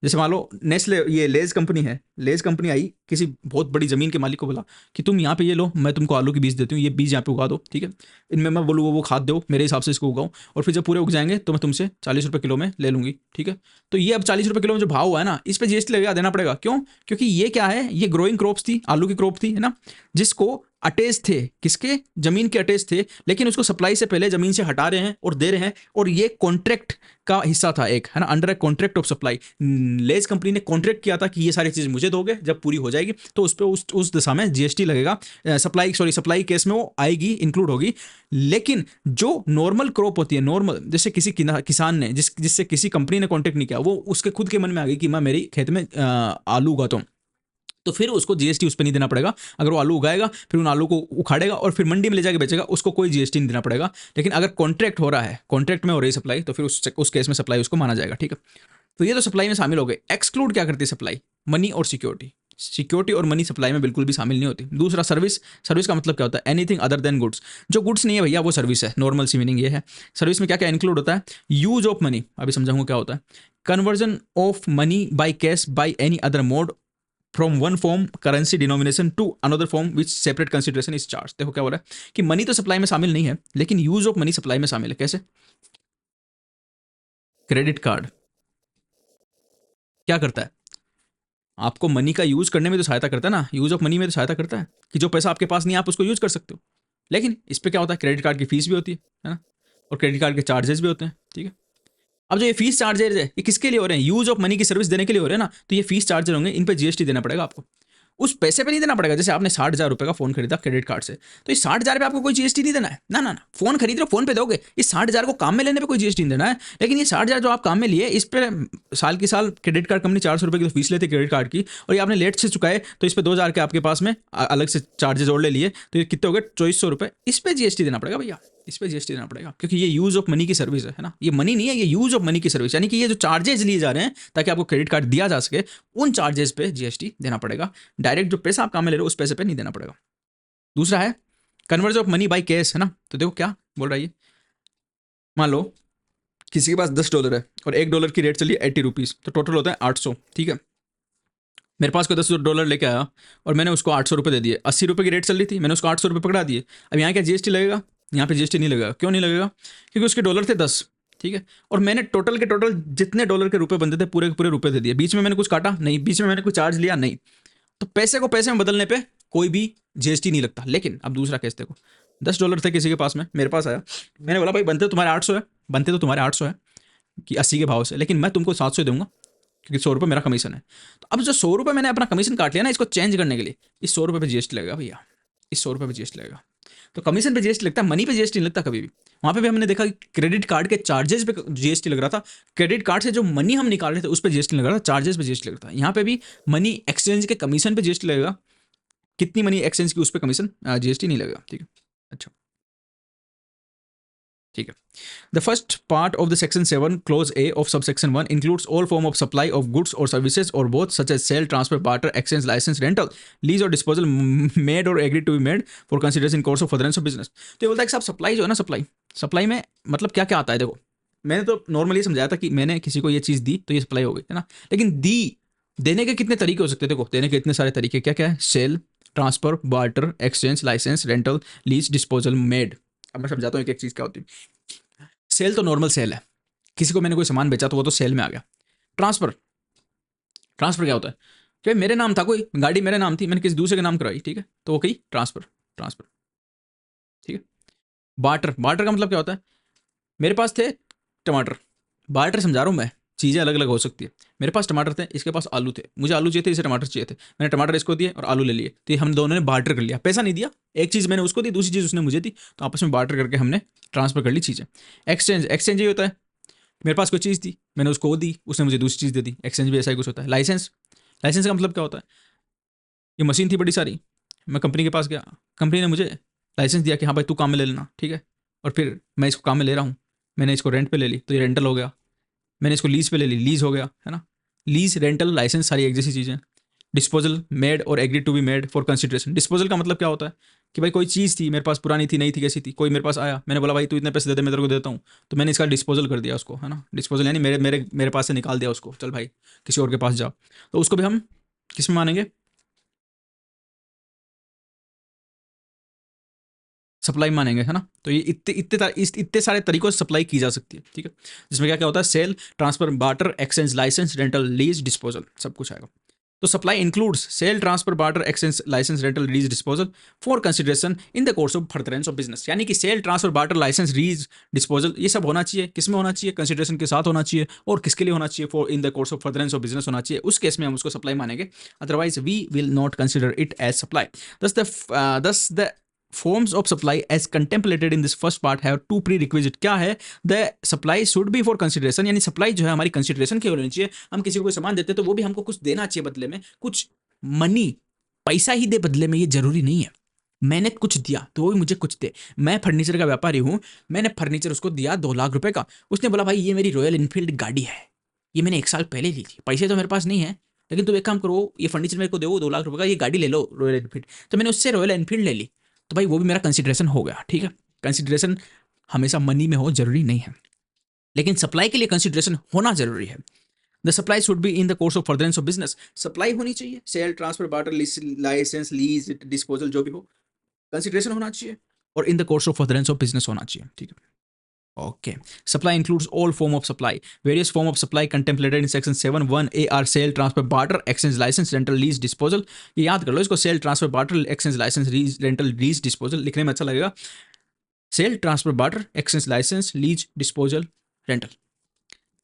जैसे मान लो नेस्ले, ये लेज कंपनी है, लेज कंपनी आई किसी बहुत बड़ी जमीन के मालिक को बोला कि तुम यहाँ पे ये लो, मैं तुमको आलू के बीज देती हूँ, ये बीज यहाँ पे उगा दो, ठीक है, इनमें मैं बोलूँ वो खाद दो, मेरे हिसाब से इसको उगाऊँ, और फिर जब पूरे उग जाएंगे तो मैं तुमसे 40 रुपये किलो में ले लूँगी, ठीक है। तो ये अब 40 रुपये किलो में जो भाव हुआ है ना, इस पर जीएसटी लगेगा, देना पड़ेगा। क्यों, क्योंकि ये क्या है, ये ग्रोइंग क्रॉप्स थी, आलू की क्रॉप थी, है ना, जिसको अटैच थे, किसके, जमीन के अटैच थे, लेकिन उसको सप्लाई से पहले जमीन से हटा रहे हैं और दे रहे हैं, और ये कॉन्ट्रैक्ट का हिस्सा था एक, है ना, under a contract of supply. Lay's company ने कॉन्ट्रैक्ट किया था कि ये सारी चीज मुझे दोगे, जब पूरी हो जाएगी तो उस पर उस दिशा में जीएसटी लगेगा। सप्लाई केस में वो आएगी, इंक्लूड होगी। लेकिन जो नॉर्मल क्रॉप होती है, नॉर्मल, जैसे किसी किसान ने जिससे किसी कंपनी ने कॉन्ट्रैक्ट नहीं किया, वो उसके खुद के मन में आ गई कि मैं मेरी खेत में आलू उगाता हूँ, तो फिर उसको जीएसटी उस पर नहीं देना पड़ेगा। अगर वो आलू उगाएगा, फिर उन आलू को उखाड़ेगा और फिर मंडी में ले जाके बेचेगा, उसको कोई जीएसटी नहीं देना पड़ेगा। लेकिन अगर कॉन्ट्रैक्ट हो रहा है, कॉन्ट्रैक्ट में हो रही सप्लाई, तो फिर उस केस में सप्लाई उसको माना जाएगा, ठीक है। तो ये तो सप्लाई में शामिल हो गए। एक्सक्लूड क्या करती है सप्लाई, मनी और सिक्योरिटी। सिक्योरिटी और मनी सप्लाई में बिल्कुल भी शामिल नहीं होती। दूसरा, सर्विस। सर्विस का मतलब क्या होता है, एनीथिंग अदर देन गुड्स। जो गुड्स नहीं है भैया वो सर्विस है, नॉर्मल सी मीनिंग ये है। सर्विस में क्या क्या इंक्लूड होता है, यूज ऑफ मनी, अभी समझाऊंगा क्या होता है, conversion of money by cash by any other mode from one form currency denomination to another form which separate consideration is charge. देखो क्या बोला है कि मनी तो सप्लाई में शामिल नहीं है, लेकिन यूज ऑफ मनी सप्लाई में शामिल है। कैसे, क्रेडिट कार्ड क्या करता है, आपको मनी का यूज करने में तो सहायता करता है ना, यूज ऑफ मनी में तो सहायता करता है कि जो पैसा आपके पास नहीं है आप उसको यूज कर सकते हो। लेकिन इस पर क्या होता है, क्रेडिट कार्ड की फीस भी होती है ना, और क्रेडिट कार्ड के चार्जेस भी होते हैं, ठीक है। अब जो ये फीस चार्जेज है, ये किसके लिए हो रहे हैं, यूज ऑफ मनी की सर्विस देने के लिए हो रहे हैं ना, तो ये फीस चार्जेज होंगे, इन पे जीएसटी देना पड़ेगा आपको। उस पैसे पे नहीं देना पड़ेगा। जैसे आपने 60,000 रुपये का फोन खरीदा क्रेडिट कार्ड से, तो इस 60,000 पे आपको कोई जीएसटी नहीं देना है, ना ना ना, फोन खरीद रहे हो फोन पे दोगे, इस 60,000 को काम में लेने पे कोई जीएसटी नहीं देना है। लेकिन ये 60,000 जो आप काम में लिए, इस पे साल की साल क्रेडिट कार्ड कंपनी 400 रुपये की तो फीस लेती है क्रेडिट कार्ड की, और ये आपने लेट से चुकाए तो इस पे 2,000 के आपके पास में अलग से चार्जेस और ले लिए, तो ये कितने हो गए, 2,400 रुपये। इस पे जीएसटी देना पड़ेगा भैया, इस पे जीएसटी देना पड़ेगा, क्योंकि ये यूज ऑफ मनी की सर्विस है ना, ये मनी नहीं है, ये यूज ऑफ मनी की सर्विस, यानी कि ये जो चार्जेस लिए जा रहे हैं ताकि आपको क्रेडिट कार्ड दिया जा सके, उन चार्जेस पे जीएसटी देना पड़ेगा। डायरेक्ट जो पैसा आप काम में ले रहे हो उस पैसे पे नहीं देना पड़ेगा। दूसरा है conversion of money by cash, है ना। तो देखो क्या बोल रहा है ये, मान लो किसी के पास $10 है और $1 की रेट चली 80 रुपीज़, तो टोटल होता है 800, ठीक है। मेरे पास कोई $10 लेके आया और मैंने उसको 800 रुपये दे दिए, 80 रुपये की रेट चल रही थी, मैंने उसको 800 रुपये पकड़ा दिए। अब यहाँ क्या जीएसटी लगेगा, यहाँ पे जीएसटी नहीं लगेगा। क्यों नहीं लगेगा, क्योंकि उसके डॉलर थे 10, ठीक है, और मैंने टोटल के टोटल जितने डॉलर के रुपए बनते थे पूरे के पूरे रुपए दे दिए, बीच में मैंने कुछ काटा नहीं, बीच में मैंने कोई चार्ज लिया नहीं, तो पैसे को पैसे में बदलने पे कोई भी जीएसटी नहीं लगता। लेकिन अब दूसरा केस देखो, $10 थे किसी के पास में, मेरे पास आया, मैंने बोला भाई बनते तो तुम्हारे 800 है, बनते तो तुम्हारे 800 है कि 80 के भाव से, लेकिन मैं तुमको 700 दूंगा क्योंकि 100 रुपये मेरा कमीशन है। तो अब जो 100 रुपये मैंने अपना कमीशन काट लिया ना, इसको चेंज करने के लिए इस 100 रुपये पे जीएसटी लगेगा भैया, इस 100 रुपये पे जीएसटी लगेगा। तो कमीशन पे जीएसटी लगता है, मनी पे जीएसटी नहीं लगता कभी भी। वहाँ पे भी हमने देखा कि क्रेडिट कार्ड के चार्जेस पे जीएसटी लग रहा था, क्रेडिट कार्ड से जो मनी हम निकाल रहे थे उस पर जीएसटी लग रहा था, चार्जेस पे जीएसटी लगता है। यहाँ पे भी मनी एक्सचेंज के कमीशन पे जीएसटी लगेगा, कितनी मनी एक्सचेंज की उस पर कमीशन जीएसटी नहीं लगेगा। ठीक है, अच्छा ठीक है। The first part of the section 7 clause A of subsection 1 includes all form of supply of goods or services or both, such as sale, transfer, barter, exchange, license, rental, lease or disposal made or agreed to be made for consideration in course of furtherance of business। तो ये बोलता है कि साहब supply जो है ना, supply में मतलब क्या क्या आता है। देखो मैंने तो नॉर्मली समझाया था कि मैंने किसी को ये चीज़ दी तो ये सप्लाई हो गई है ना, लेकिन देने के कितने तरीके हो सकते हैं। देखो देने के इतने सारे तरीके क्या क्या है, sale, transfer, barter, exchange, licence, rental, lease, disposal, made. अब मैं समझाता हूँ एक एक चीज़ क्या होती है। सेल तो नॉर्मल सेल है, किसी को मैंने कोई सामान बेचा तो वो तो सेल में आ गया। ट्रांसफर, ट्रांसफर क्या होता है कि मेरे नाम था, कोई गाड़ी मेरे नाम थी, मैंने किसी दूसरे के नाम कराई, ठीक है, तो वो कही ट्रांसफर, ट्रांसफर, ठीक है। बार्टर, बार्टर का मतलब क्या होता है, मेरे पास थे टमाटर, बार्टर समझा रहा हूँ मैं, चीज़ें अलग अलग हो सकती है। मेरे पास टमाटर थे, इसके पास आलू थे, मुझे आलू चाहिए थे, इसे टमाटर चाहिए थे, मैंने टमाटर इसको दिए और आलू ले लिए, तो ये हम दोनों ने बार्टर कर लिया, पैसा नहीं दिया, एक चीज़ मैंने उसको दी, दूसरी चीज़ उसने मुझे दी, तो आपस में बार्टर करके हमने ट्रांसफर कर ली चीज़ें। एक्सचेंज, एक्सचेंज ये होता है मेरे पास कोई चीज़ थी, मैंने उसको वो दी, उसने मुझे दूसरी चीज़ दे दी, एक्सचेंज भी ऐसा ही कुछ होता है। लाइसेंस, लाइसेंस का मतलब क्या होता है, ये मशीन थी बड़ी सारी, मैं कंपनी के पास गया, कंपनी ने मुझे लाइसेंस दिया कि हाँ भाई तू काम में ले लेना, ठीक है, और फिर मैं इसको काम में ले रहा हूँ, मैंने इसको रेंट पे ले ली तो ये रेंटल हो गया, मैंने इसको लीज पे ले ली, लीज हो गया, है ना। लीज, रेंटल, लाइसेंस सारी एक जैसी चीज़ें। डिस्पोजल, मेड और agree to be made for consideration. Disposal का मतलब क्या होता है कि भाई कोई चीज़ थी मेरे पास, पुरानी थी, नई थी, कैसी थी, कोई मेरे पास आया, मैंने बोला भाई तू इतने पैसे दे दे मैं तेरे को देता हूँ, तो मैंने इसका डिस्पोजल कर दिया उसको, है ना। डिस्पोजल यानी मेरे मेरे मेरे पास से निकाल दिया उसको, चल भाई किसी और के पास जा, तो उसको भी हम किस में मानेंगे, सप्लाई मानेंगे, है ना। तो ये इतने सारे तरीकों से सप्लाई की जा सकती है, ठीक है, जिसमें क्या क्या होता है, sale, transfer, barter, exchange, licence, rental, lease, disposal, सब कुछ आएगा। तो supply includes sale, transfer, barter, exchange, licence, rental, lease, disposal for consideration in the course of furtherance of business. यानी कि sale, transfer, barter, licence, lease, disposal ये सब होना चाहिए, किस में होना चाहिए, कंसिडरेशन के साथ होना चाहिए, और किसके लिए होना चाहिए, for in the course of furtherance of business होना चाहिए, उस केस में हम उसको सप्लाई मानेंगे, otherwise we will not consider it as supply. Thus the forms of supply as contemplated in this first part have two prerequisite। क्या है, the supply should be for consideration, यानी सप्लाई जो है हमारी कंसिडरेशन की होनी चाहिए। हम किसी को कोई सामान देते हैं तो वो भी हमको कुछ देना चाहिए बदले में, कुछ मनी, पैसा ही दे बदले में, ये जरूरी नहीं है मैंने कुछ दिया तो वो भी मुझे कुछ दे। मैं फर्नीचर का व्यापारी हूँ, मैंने फर्नीचर उसको दिया 2 लाख रुपए का, उसने बोला भाई ये मेरी रॉयल इनफील्ड गाड़ी है, ये मैंने 1 साल पहले ली थी, पैसे तो मेरे पास नहीं है, लेकिन तुम एक काम करो ये फर्नीचर मेरे को दो, 2 लाख रुपए का, ये गाड़ी ले लो रॉयल इनफील्ड। तो मैंने उससे रॉयल इनफील्ड ले ली, तो भाई वो भी मेरा कंसिडरेशन हो गया, ठीक है। कंसिडरेशन हमेशा मनी में हो जरूरी नहीं है, लेकिन सप्लाई के लिए कंसिडरेशन होना जरूरी है। The supply should be in the course of furtherance of business. Supply होनी चाहिए, sale, transfer, barter, licence, lease, disposal जो भी हो, कंसिडरेशन होना चाहिए, और in the course of furtherance of business होना चाहिए, ठीक है। Okay. Supply includes all form of supply. Various form of supply contemplated in section 7(1)(a) are sale, transfer, barter, exchange, license, rental, lease, disposal। ये याद कर लो इसको, sale, transfer, barter, exchange, licence, rental, lease, disposal, लिखने में अच्छा लगेगा। Sale, transfer, barter, exchange, licence, lease, disposal, rental.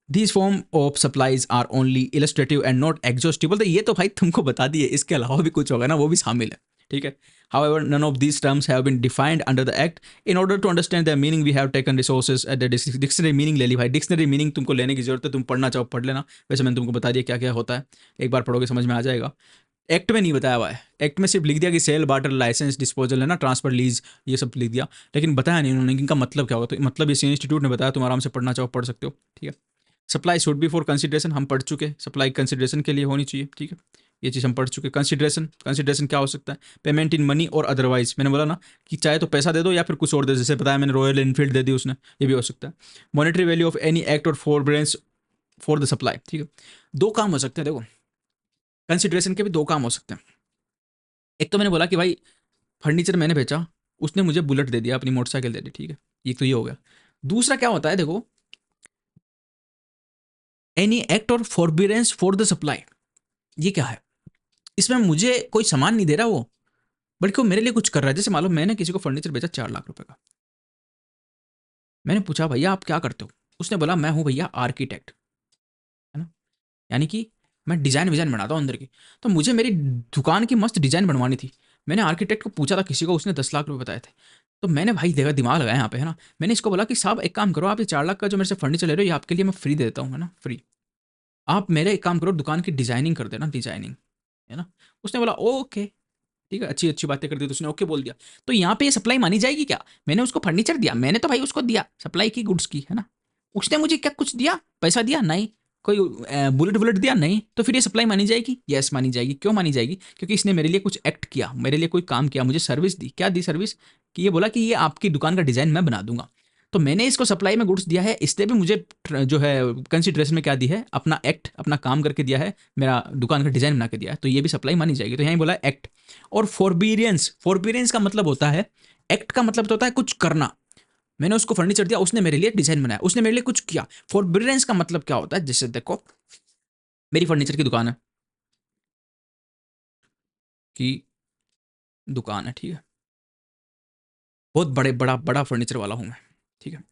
These form of supplies are only illustrative and not exhaustive। तो ये तो भाई तुमको बता दिए, इसके अलावा भी कुछ होगा ना वो भी शामिल है, ठीक है। However, none of these terms have been defined under the act। In order to understand their meaning, we have taken resources at the dictionary meaning ले ली भाई, डिक्शनरी मीनिंग तुमको लेने की जरूरत है, तुम पढ़ना चाहो पढ़ लेना, वैसे मैंने तुमको बता दिया क्या क्या होता है, एक बार पढ़ोगे समझ में आ जाएगा। एक्ट में नहीं बताया हुआ है, एक्ट में सिर्फ लिख दिया कि सेल, बार्टर, लाइसेंस, डिस्पोजल, है ना, ट्रांसफर, लीज, ये सब लिख दिया, लेकिन बताया नहीं उन्होंने इनका मतलब क्या होगा। तो मतलब इस इंस्टीट्यूट ने बताया, तुम आराम से पढ़ना चाहो पढ़ सकते हो, ठीक है। Supply should B for consideration, हम पढ़ चुके, सप्लाई कंसिडरेशन के लिए होनी चाहिए, ठीक है, ये चीज़ हम पढ़ चुके। कंसिडरेशन, कंसिडरेशन क्या हो सकता है, पेमेंट इन मनी और अदरवाइज, मैंने बोला ना कि चाहे तो पैसा दे दो या फिर कुछ और दे, जैसे बताया मैंने रॉयल इनफील्ड दे दी उसने, ये भी हो सकता है। Monetary value of any act और फॉरबिडेंस फॉर द सप्लाई, ठीक है। 2 काम हो सकते हैं, देखो कंसिडरेशन के भी 2 काम हो सकते हैं। एक तो मैंने बोला कि भाई फर्नीचर मैंने बेचा, उसने मुझे बुलेट दे दिया, अपनी मोटरसाइकिल दे दी, ठीक है, एक तो ये हो गया। दूसरा क्या होता है देखो, एनी एक्ट और फॉरबिडेंस फॉर द सप्लाई, ये क्या है? इसमें मुझे कोई सामान नहीं दे रहा वो, बल्कि वो मेरे लिए कुछ कर रहा है। जैसे मान लो मैंने किसी को फर्नीचर बेचा 4 लाख रुपए का, मैंने पूछा भैया आप क्या करते हो? उसने बोला मैं हूँ भैया आर्किटेक्ट, है ना, यानी कि मैं डिज़ाइन विज़ाइन बनाता हूँ अंदर की। तो मुझे मेरी दुकान की मस्त डिज़ाइन बनवानी थी। मैंने आर्किटेक्ट को पूछा था किसी को, उसने 10 लाख रुपए बताए थे। तो मैंने भाई देखा, दिमाग लगाया यहाँ पे, है ना। मैंने इसको बोला कि साहब एक काम करो, आप ये 4 लाख का जो मेरे से फर्नीचर ले रहे हो, ये आपके लिए मैं फ्री दे देता हूँ, है ना, फ्री। आप मेरे एक काम करो, दुकान की डिज़ाइनिंग कर देना, डिज़ाइनिंग, है ना। उसने बोला ओके, ठीक है, अच्छी अच्छी बातें कर दी, तो उसने ओके बोल दिया। तो यहाँ पे ये सप्लाई मानी जाएगी क्या? मैंने उसको फर्नीचर दिया, मैंने तो भाई उसको दिया सप्लाई की गुड्स की, है ना। उसने मुझे क्या कुछ दिया, पैसा दिया? नहीं। कोई बुलेट बुलेट दिया? नहीं। तो फिर ये सप्लाई मानी जाएगी? यस मानी जाएगी। क्यों मानी जाएगी? क्योंकि इसने मेरे लिए कुछ एक्ट किया, मेरे लिए कोई काम किया, मुझे सर्विस दी। क्या दी सर्विस? कि ये बोला कि ये आपकी दुकान का डिज़ाइन मैं बना दूंगा। तो मैंने इसको सप्लाई में गुड्स दिया है, इसने भी मुझे जो है कंसिडरेशन में क्या दी है, अपना एक्ट, अपना काम करके दिया है, मेरा दुकान का डिज़ाइन बना के दिया है, तो ये भी सप्लाई मानी जाएगी। तो यहाँ बोला एक्ट। और फोरबियरेंस, फोरबियरेंस का मतलब होता है, एक्ट का मतलब तो होता है कुछ करना। मैंने उसको फर्नीचर दिया, उसने मेरे लिए डिजाइन बनाया, उसने मेरे लिए कुछ किया। फोरबियरेंस का मतलब क्या होता है? जैसे देखो, मेरी फर्नीचर की दुकान है, की दुकान है, ठीक है, बहुत बड़े बड़ा बड़ा फर्नीचर वाला हूं मैं, ठीक है।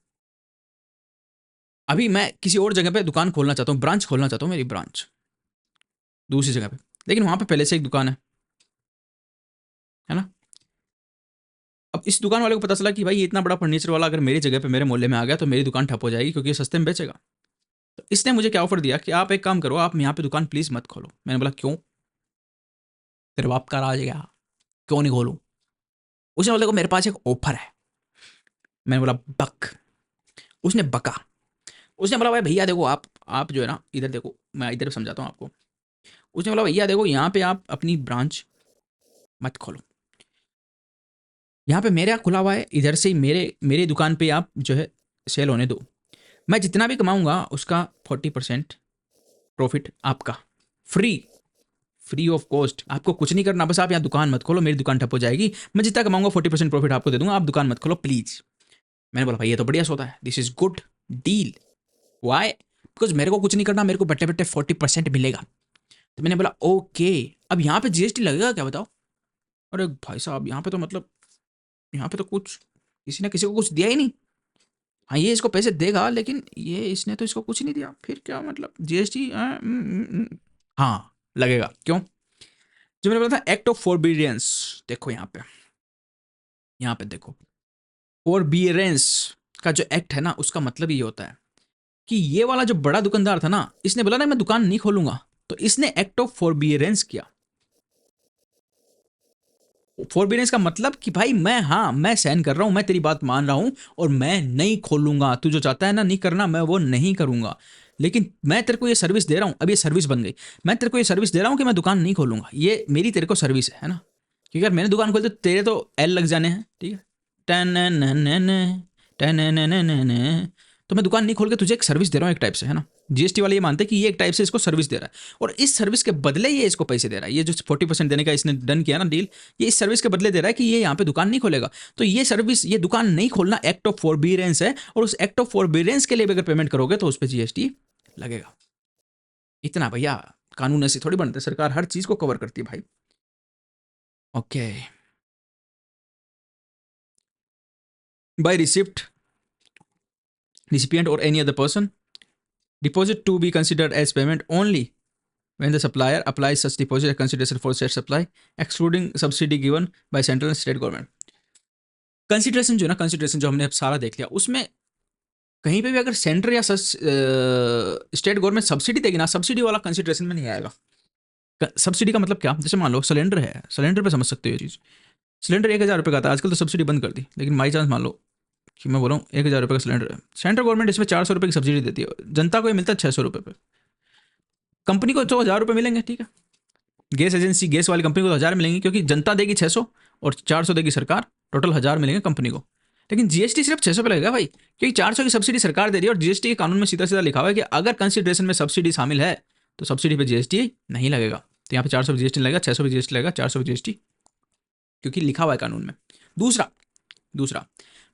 अभी मैं किसी और जगह पे दुकान खोलना चाहता हूँ, ब्रांच खोलना चाहता हूँ, मेरी ब्रांच दूसरी जगह पे, लेकिन वहां पे पहले से एक दुकान है ना। अब इस दुकान वाले को पता चला कि भाई ये इतना बड़ा फर्नीचर वाला अगर मेरी जगह पे, मेरे मोहल्ले में आ गया, तो मेरी दुकान ठप हो जाएगी, क्योंकि ये सस्ते में बेचेगा। तो इसने मुझे क्या ऑफर दिया कि आप एक काम करो, आप यहाँ पे दुकान प्लीज मत खोलो। मैंने बोला क्यों? तेरे बाप का राज है क्या, क्यों नहीं खोलूं? उसने बोला देखो मेरे पास एक ऑफर है। मैंने बोला बक। उसने बका। उसने बोला भाई भैया देखो, आप जो है ना, इधर देखो, मैं इधर समझाता हूँ आपको। उसने बोला भैया देखो, यहाँ पे आप अपनी ब्रांच मत खोलो, यहाँ पे मेरे यहाँ खुला हुआ है, इधर से ही मेरी दुकान पे आप जो है सेल होने दो। मैं जितना भी कमाऊंगा उसका 40% प्रॉफिट आपका, फ्री, फ्री ऑफ कॉस्ट। आपको कुछ नहीं करना, बस आप यहाँ दुकान मत खोलो, मेरी दुकान ठप हो जाएगी। मैं जितना कमाऊंगा 40% प्रॉफिट आपको दे दूंगा, आप दुकान मत खोलो प्लीज। मैंने बोला भाई ये तो बढ़िया सौदा है, this is good deal. Why? Because मेरे को कुछ नहीं करना, मेरे को बट्टे बट्टे 40% मिलेगा। तो मैंने बोला ओके। अब यहाँ पे जीएसटी लगेगा क्या बताओ? अरे भाई साहब, यहाँ पे तो मतलब, यहाँ पे तो कुछ किसी ने किसी को कुछ दिया ही नहीं। हाँ ये इसको पैसे देगा, लेकिन ये इसने तो इसको कुछ नहीं दिया, फिर क्या मतलब जीएसटी? हाँ लगेगा। क्यों? जो मैंने बोला था एक्ट ऑफ फोरबियरेंस, देखो यहाँ पे देखो, फोरबियरेंस का जो एक्ट है ना, उसका मतलब ये होता है कि ये वाला जो बड़ा दुकानदार था ना, इसने बोला ना मैं दुकान नहीं खोलूंगा, तो इसने एक्ट ऑफ फोरबियरेंस किया। फोरबियरेंस का मतलब कि भाई मैं, हाँ मैं सहन कर रहा हूं, मैं तेरी बात मान रहा हूं, और मैं नहीं खोलूंगा। तू जो चाहता है ना नहीं करना, मैं वो नहीं करूंगा। लेकिन मैं तेरे को ये सर्विस दे रहा हूं, अब ये सर्विस बन गई। मैं तेरे को ये सर्विस दे रहा हूं कि मैं दुकान नहीं खोलूंगा, ये मेरी तेरे को सर्विस है ना। क्योंकि अगर मैंने दुकान खोली तो तेरे तो एल लग जाने हैं, ठीक है। टन तो मैं दुकान नहीं खोल के तुझे एक सर्विस दे रहा हूँ, एक टाइप से, है ना। जीएसटी वाले ये मानते हैं कि ये एक टाइप से इसको सर्विस दे रहा है, और इस सर्विस के बदले ये इसको पैसे दे रहा है। ये जो 40% देने का इसने डन किया ना डील, ये इस सर्विस के बदले दे रहा है कि ये यहाँ पे दुकान नहीं खोलेगा। तो ये सर्विस, ये दुकान नहीं खोलना एक्ट ऑफ फोरबियरेंस है, और उस एक्ट ऑफ फोरबियरेंस के लिए भी अगर पेमेंट करोगे तो उस पर जीएसटी लगेगा। इतना भैया, कानून ऐसे थोड़ी बनते, सरकार हर चीज को कवर करती है भाई। Okay. By receipt recipient or any other person, deposit to be considered as payment only when the supplier applies such deposit as consideration for said supply, excluding subsidy given by central and state government. Consideration जो है ना, consideration जो हमने अब सारा देख लिया, उसमें कहीं पे भी अगर सेंटर या स्टेट गवर्नमेंट सब्सिडी देगी ना, सब्सिडी वाला कंसिडरेशन में नहीं आएगा। सब्सिडी का मतलब क्या? जैसे मान लो सिलेंडर है, सिलेंडर पे समझ सकते हो ये चीज़। सिलेंडर 1,000 रुपये का था, आजकल तो सब्सिडी बंद कर दी, लेकिन बाई चांस मान लो कि मैं बोला हूँ 1,000 रुपये का सिलेंडर है, सेंट्रल गवर्नमेंट इसमें 400 रुपये की सब्सिडी देती है, जनता को ये मिलता है 600 रुपये पे। कंपनी को तो 1,000 रुपये मिलेंगे, ठीक है। गैस एजेंसी, गैस वाली कंपनी को तो 1,000 मिलेंगे, क्योंकि जनता देगी 600 और 400 देगी सरकार, टोटल 1,000 मिलेंगे कंपनी को। लेकिन जीएसटी सिर्फ 600 पे लगेगा भाई, क्योंकि 400 की सब्सिडी सरकार दे रही है, और जीएसटी के कानून में सीधा सीधा लिखा हुआ है कि अगर कंसिडरेशन में सब्सिडी शामिल है तो सब्सिडी पे जीएसटी नहीं लगेगा। तो यहाँ पे 400 पे जीएसटी लगेगा, 600 पे जीएसटी लगेगा, 400 पे जीएसटी, क्योंकि लिखा हुआ है कानून में। दूसरा दूसरा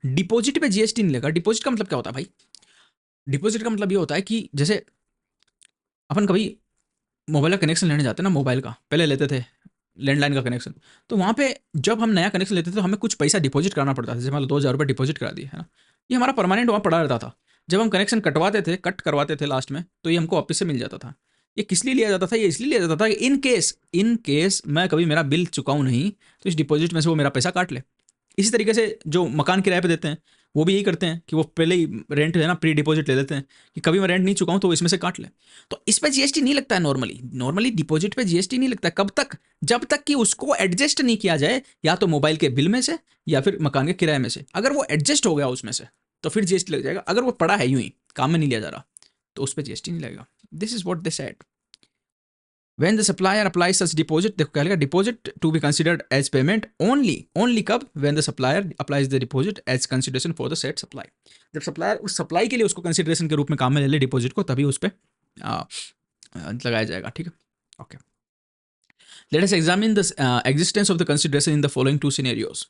डिपॉजिट पे जीएसटी नहीं लगेगा। डिपॉजिट का मतलब क्या होता है भाई? डिपॉजिट का मतलब ये होता है कि जैसे अपन कभी मोबाइल का कनेक्शन लेने जाते हैं ना, मोबाइल का पहले लेते थे लैंडलाइन का कनेक्शन, तो वहाँ पे जब हम नया कनेक्शन लेते थे तो हमें कुछ पैसा डिपॉजिट करना पड़ता था, जैसे मान लो 2,000 रुपये डिपॉजिट करा दिए, है ना, ये हमारा परमानेंट वहाँ पड़ा रहता था। जब हम कनेक्शन कटवाते थे, कट करवाते थे लास्ट में, तो ये हमको ऑफिस से मिल जाता था। ये किस लिए लिया जाता था? ये इसलिए लिया जाता था कि इन केस मैं कभी मेरा बिल चुकाऊँ नहीं, तो इस डिपॉजिट में से वो मेरा पैसा काट ले। इसी तरीके से जो मकान किराए पे देते हैं, वो भी यही करते हैं कि वो पहले ही रेंट है ना प्री डिपॉजिट ले लेते हैं कि कभी मैं रेंट नहीं चुकाऊं तो वो इसमें से काट ले। तो इस पे जीएसटी नहीं लगता है नॉर्मली। नॉर्मली डिपॉजिट पे जीएसटी नहीं लगता है। कब तक? जब तक कि उसको एडजस्ट नहीं किया जाए, या तो मोबाइल के बिल में से या फिर मकान के किराए में से। अगर वो एडजस्ट हो गया उसमें से, तो फिर जीएसटी लग जाएगा। अगर वो पड़ा है यूं ही काम में नहीं लिया जा रहा, तो उस पर जीएसटी नहीं लगेगा। This is what they said. When the supplier applies such deposit, देखो क्या लिखा, deposit to be considered as payment only कब? When the supplier applies the deposit as consideration for the said supply। जब supplier उस supply के लिए उसको consideration के रूप में काम में ले ले डिपॉजिट को, तभी उस पर लगाया जाएगा। ठीक है, okay. Let us examine the existence of the consideration in the following two scenarios.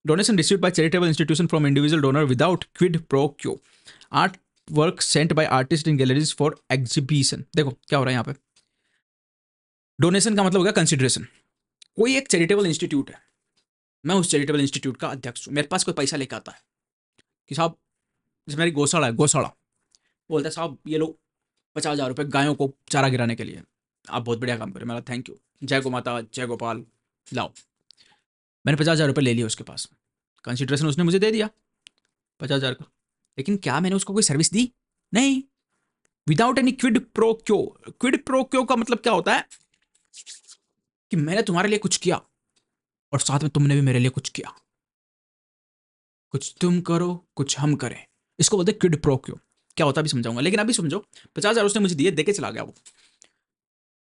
Donation received by charitable institution from individual donor without quid pro quo. Art work sent by artist in galleries for exhibition. देखो क्या हो रहा है यहाँ पे, donation का मतलब हो गया कंसिडरेशन। कोई एक चैरिटेबल इंस्टीट्यूट है, मैं उस चैरिटेबल इंस्टीट्यूट का अध्यक्ष हूँ, मेरे पास कोई पैसा लेकर आता है कि साहब, जैसे मेरी गौशाला है, गौशाला बोलता है साहब ये लो 50,000 रुपये गायों को चारा गिराने के लिए, आप बहुत बढ़िया काम करें, मेरा थैंक यू, जय गौ माता, जय गोपाल, लाओ। मैंने 50,000 रुपये ले लिए उसके पास, कंसिडरेशन उसने मुझे दे दिया 50,000 का, लेकिन क्या मैंने उसको कोई सर्विस दी? नहीं। विदाउट एनी क्विड प्रो क्यो। क्विड प्रो क्यो का मतलब क्या होता है कि मैंने तुम्हारे लिए कुछ किया और साथ में तुमने भी मेरे लिए कुछ किया, कुछ तुम करो कुछ हम करें, इसको बोलते क्विड प्रो क्यो। क्या होता है अभी समझाऊंगा, लेकिन अभी समझो 50,000 उसने मुझे दिए, देके चला गया वो,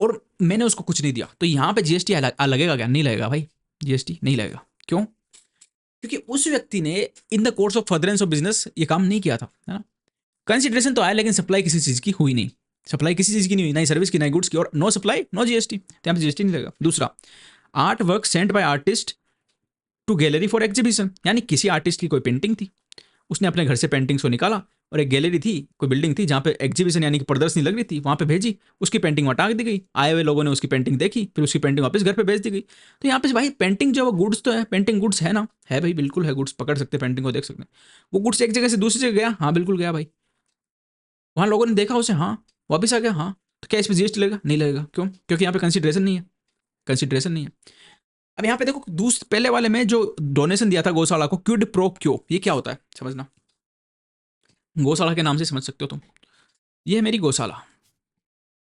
और मैंने उसको कुछ नहीं दिया, तो यहाँ पे जीएसटी लगेगा क्या? नहीं लगेगा भाई, जीएसटी नहीं लगेगा। क्यों? क्योंकि उस व्यक्ति ने इन the course of furtherance of business ये काम नहीं किया था, है ना। कंसिडरेशन तो आया, लेकिन सप्लाई किसी चीज की हुई नहीं, सप्लाई किसी चीज की नहीं हुई, नहीं सर्विस की, नहीं गुड्स की, और नो सप्लाई नो जीएसटी, तो यहाँ पे जीएसटी नहीं लगेगा। दूसरा, art work sent by artist to gallery for exhibition, यानी किसी आर्टिस्ट की कोई पेंटिंग थी, उसने अपने घर से पेंटिंग्स को निकाला, और एक गैलरी थी, कोई बिल्डिंग थी जहाँ पे एग्जीबिशन यानी कि प्रदर्शनी लग रही थी, वहाँ पे भेजी, उसकी पेंटिंग वहाँ टांग दी गई, आए हुए लोगों ने उसकी पेंटिंग देखी, फिर उसकी पेंटिंग वापस घर पे भेज दी गई। तो यहाँ पे भाई पेंटिंग जो है वो गुड्स तो है, पेंटिंग गुड्स है ना, है भाई, बिल्कुल है गुड्स, पकड़ सकते पेंटिंग को, देख सकते हैं। वो गुड्स एक जगह से दूसरी जगह गया, हाँ बिल्कुल गया भाई, वहाँ लोगों ने देखा उसे, हाँ वापस आ गया, हाँ, तो क्या इस पर जीएसटी लगेगा? नहीं लगेगा। क्यों? क्योंकि यहाँ पे कंसिडरेशन नहीं है, कंसिडरेशन नहीं है। अब यहाँ पे देखो, पहले वाले में जो डोनेशन दिया था गौशाला को, क्विड प्रो क्यो, ये क्या होता है समझना, गौशाला के नाम से समझ सकते हो तुम। ये है मेरी गौशाला,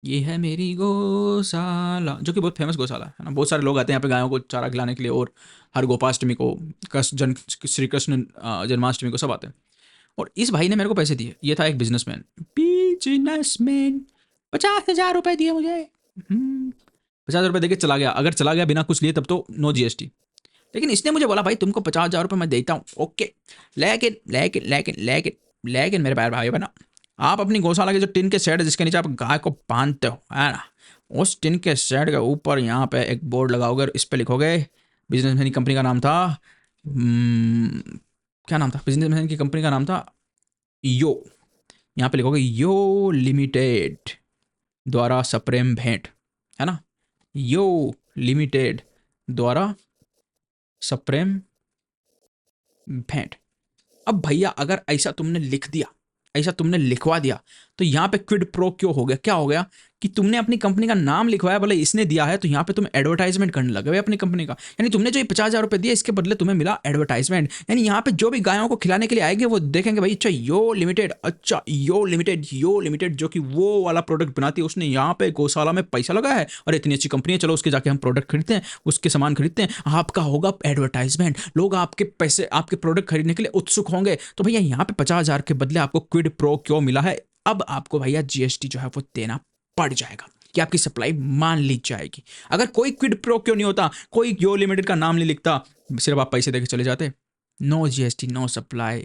ये है मेरी गौशाला, जो कि बहुत फेमस गौशाला है ना, बहुत सारे लोग आते हैं यहाँ पे गायों को चारा खिलाने के लिए, और हर गोपाष्टमी को, श्री कृष्ण जन्माष्टमी को सब आते हैं। और इस भाई ने मेरे को पैसे दिए, ये था एक बिजनेसमैन, 50,000 रुपए दिए मुझे, 50,000 रुपये देके चला गया। अगर चला गया बिना कुछ लिए तब तो नो जीएसटी, लेकिन इसने मुझे बोला भाई तुमको 50,000 रुपये मैं देता हूँ, ओके, लेकिन लेकिन लेकिन लेकिन लेकिन मेरे प्यारे भाई बना, आप अपनी गौशाला के जो टिन के शेड है जिसके नीचे आप गाय को बांधते हो, है ना, उस टिन के शेड के ऊपर यहाँ पे एक बोर्ड लगाओगे, और इस पे लिखोगे, बिजनेसमैन की कंपनी का नाम था, क्या नाम था बिजनेसमैन की कंपनी का नाम था, यो, यहाँ पे लिखोगे यो लिमिटेड द्वारा सप्रेम भेंट, है ना, यो लिमिटेड द्वारा सप्रेम भेंट। अब भैया अगर ऐसा तुमने लिख दिया, ऐसा तुमने लिखवा दिया, तो यहाँ पे क्विड प्रो क्यों हो गया? क्या हो गया कि तुमने अपनी कंपनी का नाम लिखवाया, बोले इसने दिया है, तो यहाँ पे तुम एडवर्टाइजमेंट करने लगे भाई अपनी कंपनी का, यानी तुमने जो ये 50,000 रुपये दिए, इसके बदले तुम्हें मिला एडवर्टाइजमेंट। यानी यहाँ पे जो भी गायों को खिलाने के लिए आएंगे वो देखेंगे भाई, अच्छा यो लिमिटेड, अच्छा यो लिमिटेड, यो लिमिटेड जो कि वो वाला प्रोडक्ट बनाती है, उसने यहाँ पे गौशाला में पैसा लगाया है, और इतनी अच्छी कंपनी है, चलो उसके जाके हम प्रोडक्ट खरीदते हैं, उसके सामान खरीदते हैं, आपका होगा एडवर्टाइजमेंट, लोग आपके पैसे, आपके प्रोडक्ट खरीदने के लिए उत्सुक होंगे। तो भैया यहाँ पे 50,000 के बदले आपको क्विड प्रो क्यों मिला है? अब आपको भैया जीएसटी जो है वो देना पड़ जाएगा, कि आपकी सप्लाई मान ली जाएगी। अगर कोई क्विड प्रो क्यों नहीं होता, कोई यो लिमिटेड का नाम नहीं लिखता, सिर्फ आप पैसे देके चले जाते, no GST no supply.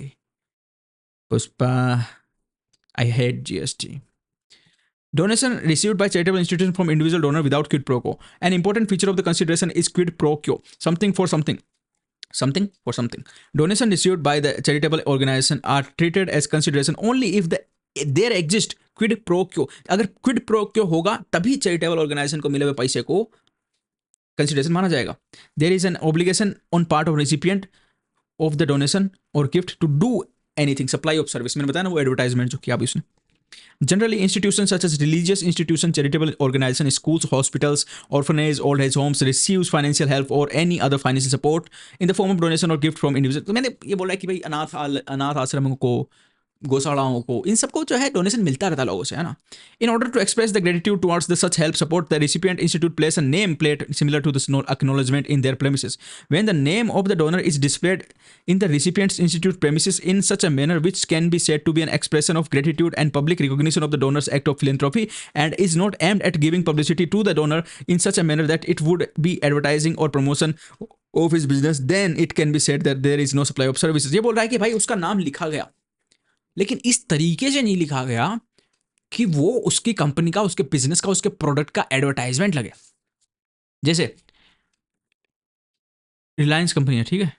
Pushpa, I hate GST. Donation received by charitable institution from individual donor without quid pro quo. An important feature of the consideration is quid pro quo, something for something. Something for something. Donation received by the charitable organization are treated as consideration only if the there exist quid pro quo, अगर Kwid pro क्यो होगा तभी charitable organisation को मिले हुए पैसे को consideration माना जाएगा. There is an obligation on part of recipient of the donation or gift to do anything, supply of service. मैंने बताया ना वो एडवर्टाइजमेंट जो किया अभी उसने. Generally, institutions such as religious institutions, charitable organizations, schools, hospitals, orphanages, old age homes receives financial help or any other financial support in the form of donation or gift from individual. तो मैंने ये बोला कि भाई अनाथ आश्रमों को, गौशालाओं को, इन सबको जो है डोनेशन मिलता रहता है लोगों से, है ना. In order to express the gratitude towards the such help support the recipient institute place a name plate similar to the acknowledgement in their premises. When the name of the donor is displayed in the recipient's institute premises in such a manner which can be said to be an expression of gratitude and public recognition of the donor's act of philanthropy and is not aimed at giving publicity to the donor in such a manner that it would be advertising or promotion of his business, then it can be said that there is no supply of services. ये बोल रहा है कि भाई उसका नाम लिखा गया लेकिन इस तरीके से नहीं लिखा गया कि वो उसकी कंपनी का, उसके बिजनेस का, उसके प्रोडक्ट का एडवर्टाइजमेंट लगे. जैसे रिलायंस कंपनी है, ठीक है,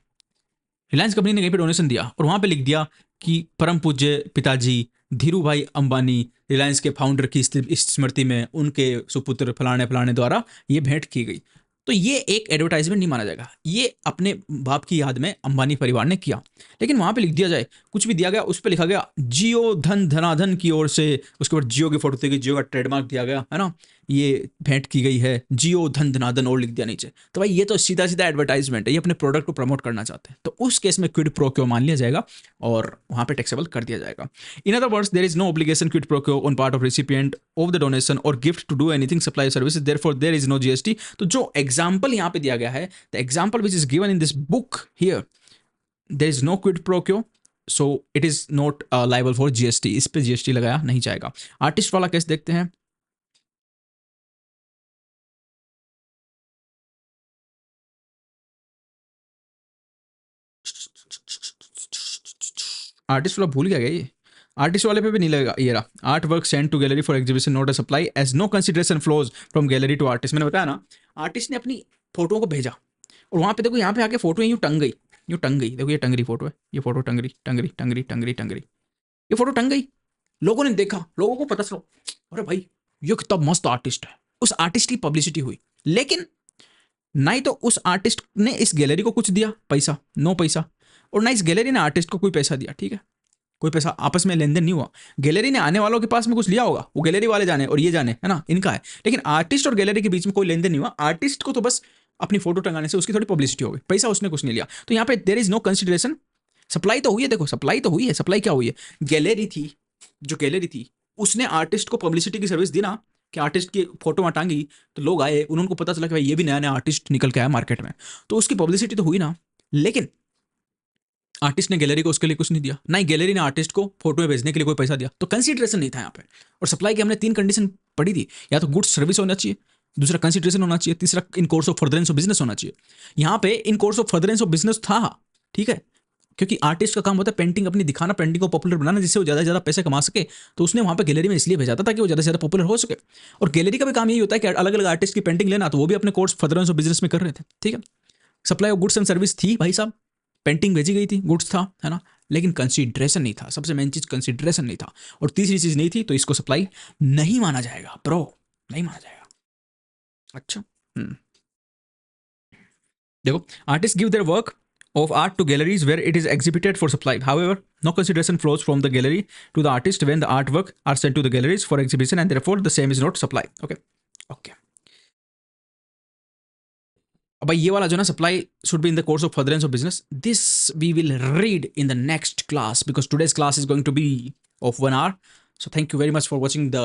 रिलायंस कंपनी ने कहीं पे डोनेशन दिया और वहां पे लिख दिया कि परम पूज्य पिताजी धीरू भाई अंबानी रिलायंस के फाउंडर की स्मृति में उनके सुपुत्र फलाने फलाने द्वारा ये भेंट की गई. तो ये एक एडवर्टाइजमेंट नहीं माना जाएगा. ये अपने बाप की याद में अंबानी परिवार ने किया. लेकिन वहां पे लिख दिया जाए, कुछ भी दिया गया, उस पर लिखा गया जियो धन धनाधन की ओर से, उसके बाद जियो की फोटो थी, जियो का ट्रेडमार्क दिया गया, है ना, ये भेंट की गई है जियो धन धनाधन और लिख दिया नीचे. तो भाई ये तो सीधा सीधा एडवर्टाइजमेंट है, ये अपने प्रोडक्ट को प्रमोट करना चाहते हैं. तो उस केस में क्विड प्रो क्यो मान लिया जाएगा और वहां पे टैक्सेबल कर दिया जाएगा. In other words there is no obligation quid pro quo on part of recipient of the donation or gift to do anything supply services, therefore there is no GST. तो जो एग्जांपल यहां पे दिया गया है, the example which is given in this book here, there is no quid pro quo, so it is not liable for GST. इस पे GST लगाया नहीं जाएगा. आर्टिस्ट वाला केस देखते हैं. आर्टिस्ट वाला भूल गया ये. आर्टिस्ट वाले पे भी नहीं लगेगा. ये रहा, art work send to gallery for exhibition not a supply as no consideration flows from gallery to artist. मैंने बताया ना, आर्टिस्ट ने अपनी फोटो को भेजा और वहां पे देखो, यहाँ पे आके फोटो यूं टंग गई, यूं टंग गई. देखो ये टंग रही फोटो है, ये फोटो टंग रही टंग रही टंग रही टंग रही टंग रही, ये फोटो टंग गई. लोगों ने देखा, लोगों को पता चला, अरे भाई ये कितना मस्त आर्टिस्ट है. उस आर्टिस्ट की पब्लिसिटी हुई. लेकिन ना ही तो उस आर्टिस्ट ने इस गैलरी को कुछ दिया पैसा, नो पैसा, और ना इस गैलरी ने आर्टिस्ट को कोई पैसा दिया. ठीक है, कोई पैसा आपस में लेन देन नहीं हुआ. गैलरी ने आने वालों के पास में कुछ लिया होगा, वो गैलरी वाले जाने और ये जाने, है ना, इनका है. लेकिन आर्टिस्ट और गैलरी के बीच में कोई लेन देन नहीं हुआ. आर्टिस्ट को तो बस अपनी फोटो टंगाने से उसकी थोड़ी पब्लिसिटी हो गई, पैसा उसने कुछ नहीं लिया. तो यहाँ पे there is no consideration. Supply तो हुई है, देखो सप्लाई तो हुई है. सप्लाई क्या हुई है, गैलरी थी, जो गैलरी थी उसने आर्टिस्ट को पब्लिसिटी की सर्विस दी ना, कि आर्टिस्ट की फोटो वहाँ टांगी तो लोग आए, उनको पता चला कि भाई ये भी नया नया आर्टिस्ट निकल के आया मार्केट में, तो उसकी पब्लिसिटी तो हुई ना. लेकिन आर्टिस्ट ने गैलरी को उसके लिए कुछ नहीं दिया, ना ही गैलरी ने आर्टिस्ट को फोटो में भेजने के लिए कोई पैसा दिया. तो कंसिडरेशन नहीं था यहाँ पे. और सप्लाई की हमने 3 कंडीशन पढ़ी थी, या तो गुड्स सर्विस होना चाहिए, दूसरा कंसिडरेशन होना चाहिए, तीसरा in course of furtherance of business होना चाहिए. यहाँ पे in course of furtherance of business था, ठीक है, क्योंकि आर्टिस्ट का काम होता है पेंटिंग अपनी दिखाना, पेंटिंग को पॉपुलर बनाना, जिससे वो ज़्यादा से ज़्यादा पैसे कमा सके. तो उसने वहाँ पे गैलरी में इसलिए भेजा था ताकि वो ज़्यादा से ज़्यादा पॉपुलर हो सके. और गैलरी का भी काम यही होता है कि अलग अलग आर्टिस्ट की पेंटिंग लेना, तो वो भी अपने कोर्स फर्दरेंस ऑफ बिजनेस में कर रहे थे. ठीक है, supply of goods and service थी भाई साहब, पेंटिंग भेजी गई थी, गुड्स था, है ना, लेकिन कंसिडरेशन नहीं था. सबसे मेन चीज कंसिडरेशन नहीं था. और तीसरी चीज नहीं थी, तो इसको सप्लाई नहीं माना जाएगा ब्रो, नहीं माना जाएगा. अच्छा, देखो, artist give their work of art to galleries where it is exhibited for supply. However, no consideration flows from the gallery to the artist when the artwork are sent to the galleries for exhibition, and therefore the same is not supply. Okay, okay. अब ये वाला जो ना, supply should be in the course of furtherance of business, this we will read in the next class, because today's class is going to be of 1 hour. So thank you very much for watching the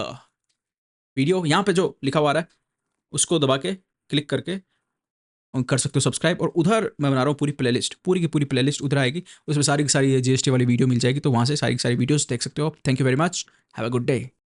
video. यहाँ पे जो लिखा हुआ है उसको दबा के click करके कर सकते हो सब्सक्राइब. और उधर मैं बना रहा हूँ पूरी प्लेलिस्ट, पूरी की पूरी प्लेलिस्ट उधर आएगी, उसमें सारी की सारी जीएसटी वाली वीडियो मिल जाएगी, तो वहाँ से सारी की सारी वीडियोस देख सकते हो. Thank you very much, have a good day.